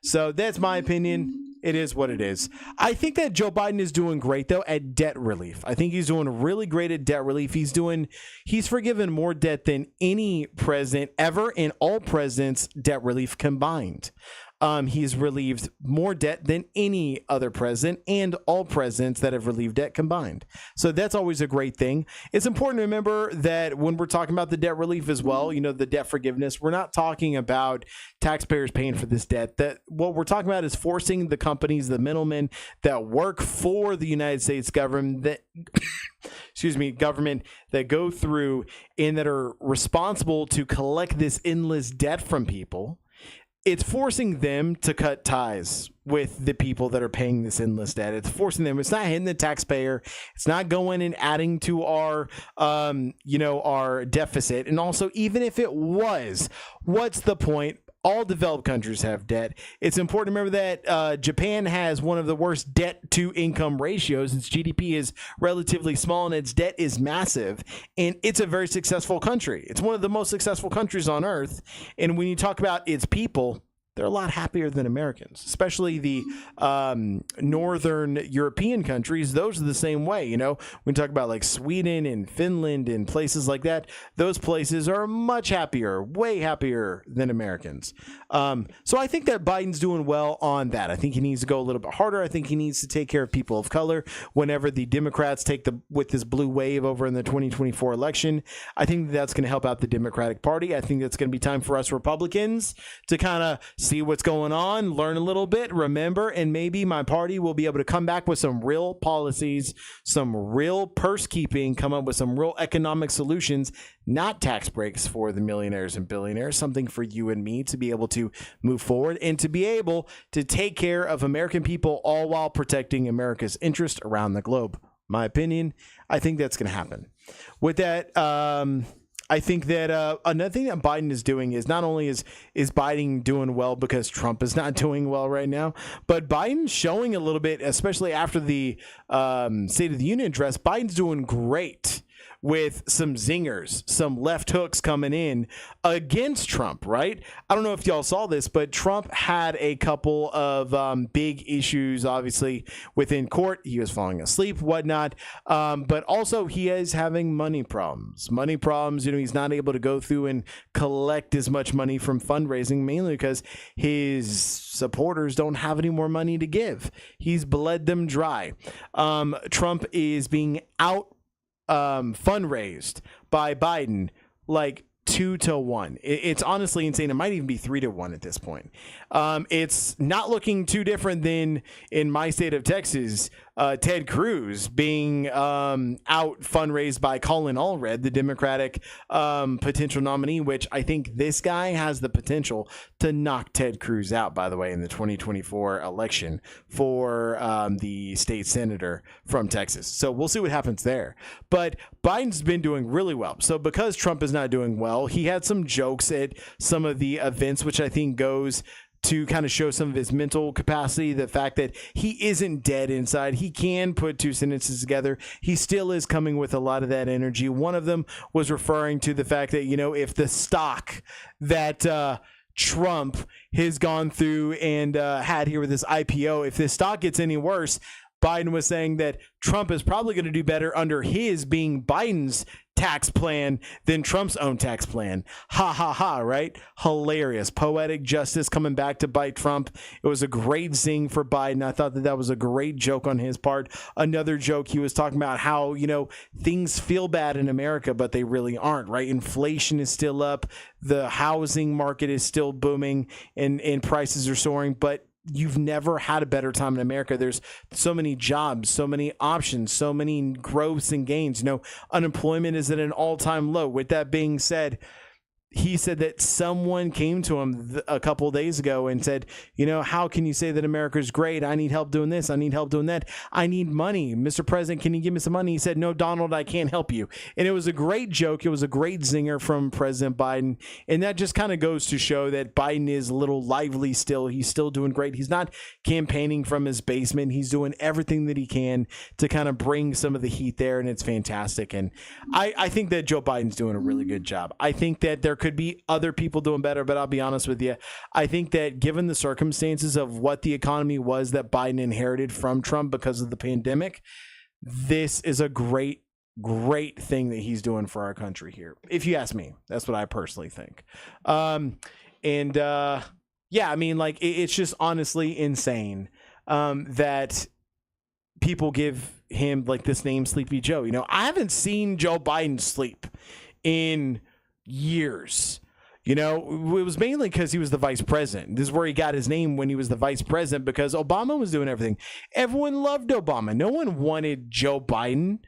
So that's my opinion. It is what it is. I think that Joe Biden is doing great, though, at debt relief. I think he's doing really great at debt relief. He's forgiven more debt than any president ever, and all presidents' debt relief combined. He's relieved more debt than any other president, and all presidents that have relieved debt combined. So that's always a great thing. It's important to remember that when we're talking about the debt relief as well, the debt forgiveness, we're not talking about taxpayers paying for this debt. That what we're talking about is forcing the companies, the middlemen that work for the United States government, that government that go through and that are responsible to collect this endless debt from people. It's forcing them to cut ties with the people that are paying this endless debt. It's forcing them. It's not hitting the taxpayer. It's not going and adding to our, our deficit. And also, even if it was, what's the point? All developed countries have debt. It's important to remember that Japan has one of the worst debt-to-income ratios. Its GDP is relatively small, and its debt is massive. And it's a very successful country. It's one of the most successful countries on earth. And when you talk about its people, they're a lot happier than Americans, especially the northern European countries. Those are the same way. When we talk about like Sweden and Finland and places like that, those places are much happier, way happier than Americans. So I think that Biden's doing well on that. I think he needs to go a little bit harder. I think he needs to take care of people of color. Whenever the Democrats with this blue wave over in the 2024 election, I think that's going to help out the Democratic Party. I think that's going to be time for us Republicans to kind of see what's going on, learn a little bit, remember, and maybe my party will be able to come back with some real policies, some real purse keeping, come up with some real economic solutions, not tax breaks for the millionaires and billionaires, something for you and me to be able to move forward and to be able to take care of American people, all while protecting America's interest around the globe. My opinion, I think that's going to happen. With that, I think that another thing that Biden is doing is not only is Biden doing well because Trump is not doing well right now, but Biden's showing a little bit, especially after the State of the Union address, Biden's doing great with some zingers, some left hooks coming in against Trump, right? I don't know if y'all saw this, but Trump had a couple of big issues, obviously, within court. He was falling asleep, whatnot. But also he is having money problems. He's not able to go through and collect as much money from fundraising, mainly because his supporters don't have any more money to give. He's bled them dry. Trump is being fundraised by Biden like 2-1. It's honestly insane. It might even be 3-1 at this point. It's not looking too different than in my state of Texas, Ted Cruz being out fundraised by Colin Allred, the Democratic potential nominee, which I think this guy has the potential to knock Ted Cruz out, by the way, in the 2024 election for the state senator from Texas. So we'll see what happens there. But Biden's been doing really well. So because Trump is not doing well, he had some jokes at some of the events, which I think goes to kind of show some of his mental capacity, the fact that he isn't dead inside. He can put two sentences together. He still is coming with a lot of that energy. One of them was referring to the fact that, if the stock that Trump has gone through and had here with this IPO, if this stock gets any worse, Biden was saying that Trump is probably going to do better under his being Biden's tax plan than Trump's own tax plan. Ha ha ha, right? Hilarious. Poetic justice coming back to bite Trump. It was a great zing for Biden. I thought that was a great joke on his part. Another joke, he was talking about how, things feel bad in America, but they really aren't, right? Inflation is still up. The housing market is still booming and prices are soaring, but you've never had a better time in America. There's so many jobs, so many options, so many growths and gains. Unemployment is at an all-time low. With that being said, he said that someone came to him a couple of days ago and said, how can you say that America's great? I need help doing this. I need help doing that. I need money. Mr. President, can you give me some money? He said, no, Donald, I can't help you. And it was a great joke. It was a great zinger from President Biden. And that just kind of goes to show that Biden is a little lively still. He's still doing great. He's not campaigning from his basement. He's doing everything that he can to kind of bring some of the heat there. And it's fantastic. And I think that Joe Biden's doing a really good job. I think that there could be other people doing better, but I'll be honest with you. I think that given the circumstances of what the economy was that Biden inherited from Trump because of the pandemic, this is a great thing that he's doing for our country here. If you ask me, that's what I personally think. It's just honestly insane that people give him like this name, Sleepy Joe. I haven't seen Joe Biden sleep in years. It was mainly because he was the vice president. This is where he got his name, when he was the vice president, because Obama was doing everything. Everyone loved Obama. No one wanted Joe Biden.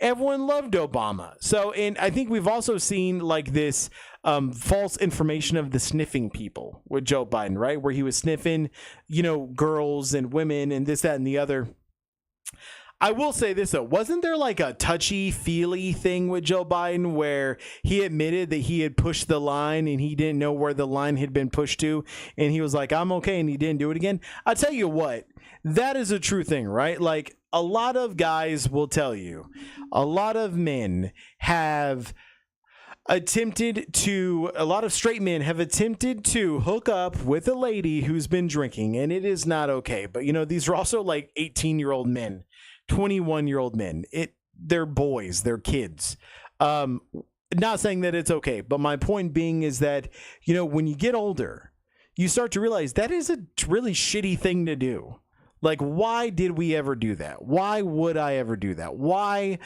Everyone loved Obama. So, and I think we've also seen like this false information of the sniffing people with Joe Biden, right? Where he was sniffing, girls and women and this, that, and the other. I will say this, though. Wasn't there like a touchy-feely thing with Joe Biden where he admitted that he had pushed the line and he didn't know where the line had been pushed to? And he was like, I'm okay. And he didn't do it again. I'll tell you what, that is a true thing, right? Like a lot of guys will tell you, a lot of men have a lot of straight men have attempted to hook up with a lady who's been drinking, and it is not okay. But, these are also like 18-year-old men. 21-year-old men. They're boys, they're kids. Not saying that it's okay, but my point being is that, when you get older, you start to realize that is a really shitty thing to do. Like, why did we ever do that? Why would I ever do that? Why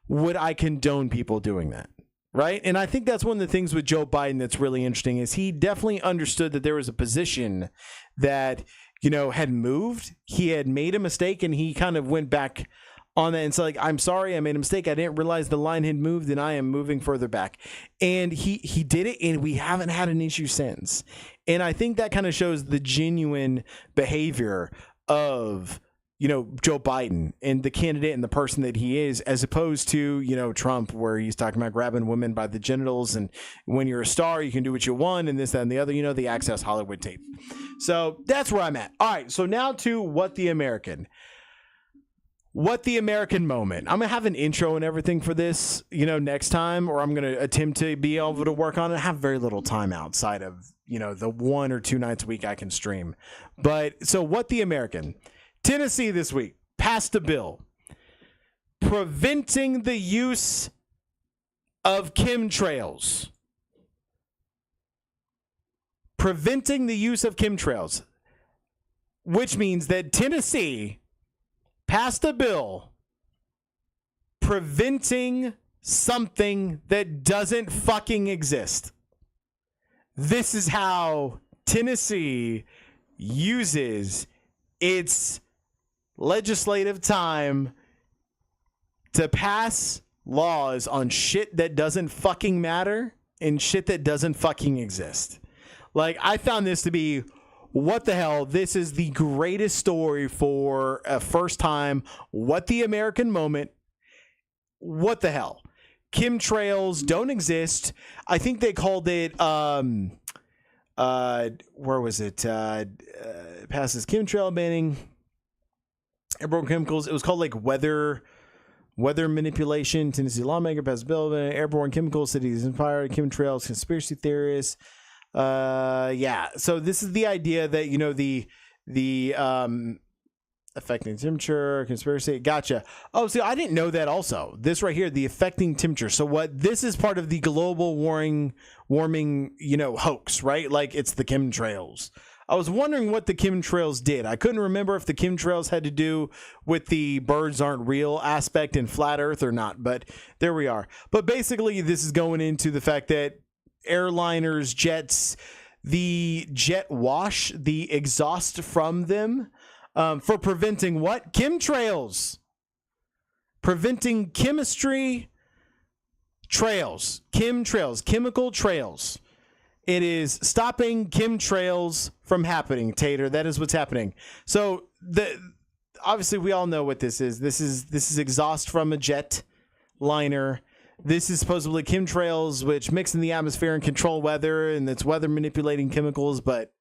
would I condone people doing that? right? And I think that's one of the things with Joe Biden that's really interesting is he definitely understood that there was a position that, had moved. He had made a mistake and he kind of went back on that and said, like, I'm sorry, I made a mistake. I didn't realize the line had moved and I am moving further back. And he did it, and we haven't had an issue since. And I think that kind of shows the genuine behavior of Joe Biden and the candidate and the person that he is, as opposed to, Trump, where he's talking about grabbing women by the genitals. And when you're a star, you can do what you want and this, that, and the other, the Access Hollywood tape. So that's where I'm at. All right. So now to What the American moment. I'm going to have an intro and everything for this, next time, or I'm going to attempt to be able to work on it. I have very little time outside of, the 1 or 2 nights a week I can stream. But so What the American. Tennessee this week passed a bill preventing the use of chemtrails. Preventing the use of chemtrails, which means that Tennessee passed a bill preventing something that doesn't fucking exist. This is how Tennessee uses its legislative time to pass laws on shit that doesn't fucking matter and shit that doesn't fucking exist. Like, I found this to be, what the hell? This is the greatest story for a first time What the American moment. What the hell? Chemtrails don't exist. I think they called it, where was it? Passes chemtrail banning airborne chemicals. It was called like weather manipulation. Tennessee lawmaker passed a bill airborne chemicals, cities inspired chemtrails, conspiracy theorists. Yeah. So this is the idea that the affecting temperature, conspiracy. Gotcha. Oh, see, I didn't know that also. This right here, the affecting temperature. So this is part of the global warming, hoax, right? Like, it's the chemtrails. I was wondering what the chemtrails did. I couldn't remember if the chemtrails had to do with the birds aren't real aspect in flat earth or not, but there we are. But basically, this is going into the fact that airliners, jets, the jet wash, the exhaust from them, for preventing what? Chemtrails. Preventing chemistry trails. Chemtrails. Chemical trails. It is stopping chemtrails from happening, Tater. That is what's happening. So obviously we all know what this is. This is exhaust from a jet liner. This is supposedly chemtrails, which mix in the atmosphere and control weather, and it's weather manipulating chemicals, but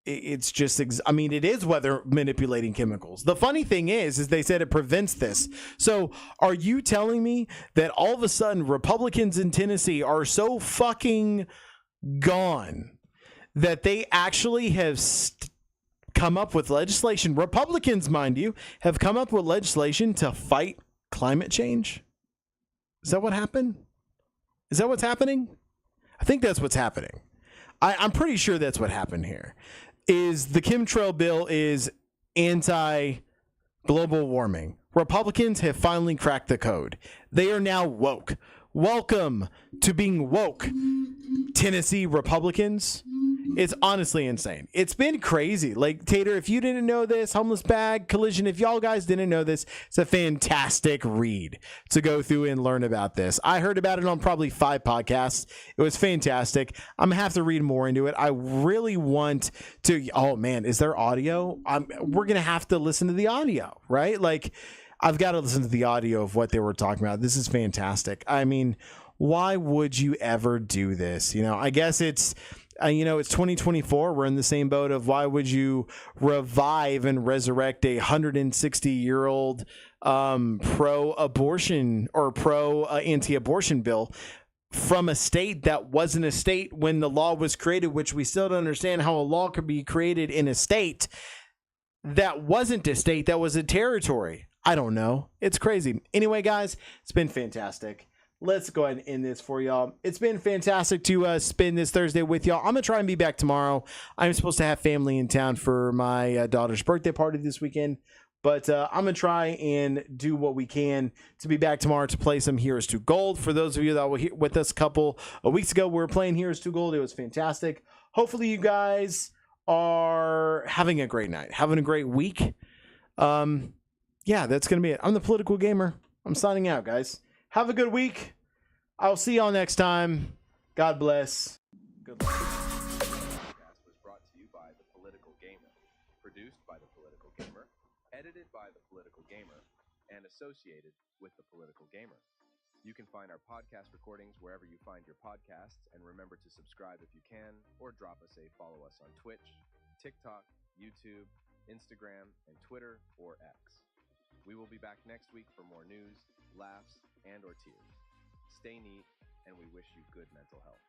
it's just, it is weather manipulating chemicals. The funny thing is they said it prevents this. So are you telling me that all of a sudden Republicans in Tennessee are so fucking gone that they actually have come up with legislation? Republicans, mind you, have come up with legislation to fight climate change. Is that what happened? Is that what's happening? I think that's what's happening. I'm pretty sure that's what happened here. Is the chemtrail bill is anti-global warming. Republicans have finally cracked the code. They are now woke. Welcome to being woke, Tennessee Republicans. It's honestly insane. It's been crazy. Like, Tater, if you didn't know this, Homeless Bag, Collision, if y'all guys didn't know this, it's a fantastic read to go through and learn about this. I heard about it on probably 5 podcasts. It was fantastic. I'm going to have to read more into it. I really want to. Oh, man, is there audio? We're going to have to listen to the audio, right? Like, I've got to listen to the audio of what they were talking about. This is fantastic. I mean, why would you ever do this? I guess it's, it's 2024. We're in the same boat of why would you revive and resurrect a 160-year-old pro-abortion or pro-anti-abortion bill from a state that wasn't a state when the law was created, which we still don't understand how a law could be created in a state that wasn't a state, that was a territory. I don't know. It's crazy. Anyway, guys, it's been fantastic. Let's go ahead and end this for y'all. It's been fantastic to spend this Thursday with y'all. I'm going to try and be back tomorrow. I'm supposed to have family in town for my daughter's birthday party this weekend. But I'm going to try and do what we can to be back tomorrow to play some Heroes to Gold. For those of you that were here with us a couple of weeks ago, we were playing Heroes to Gold. It was fantastic. Hopefully you guys are having a great night, having a great week. Yeah, that's going to be it. I'm the Political Gamer. I'm signing out, guys. Have a good week. I'll see y'all next time. God bless. Good luck. Was brought to you by The Political Gamer. Produced by The Political Gamer. Edited by The Political Gamer. And associated with The Political Gamer. You can find our podcast recordings wherever you find your podcasts, and remember to subscribe if you can, or drop us a follow us on Twitch, TikTok, YouTube, Instagram, and Twitter or X. We will be back next week for more news, laughs, and or tears. Stay neat, and we wish you good mental health.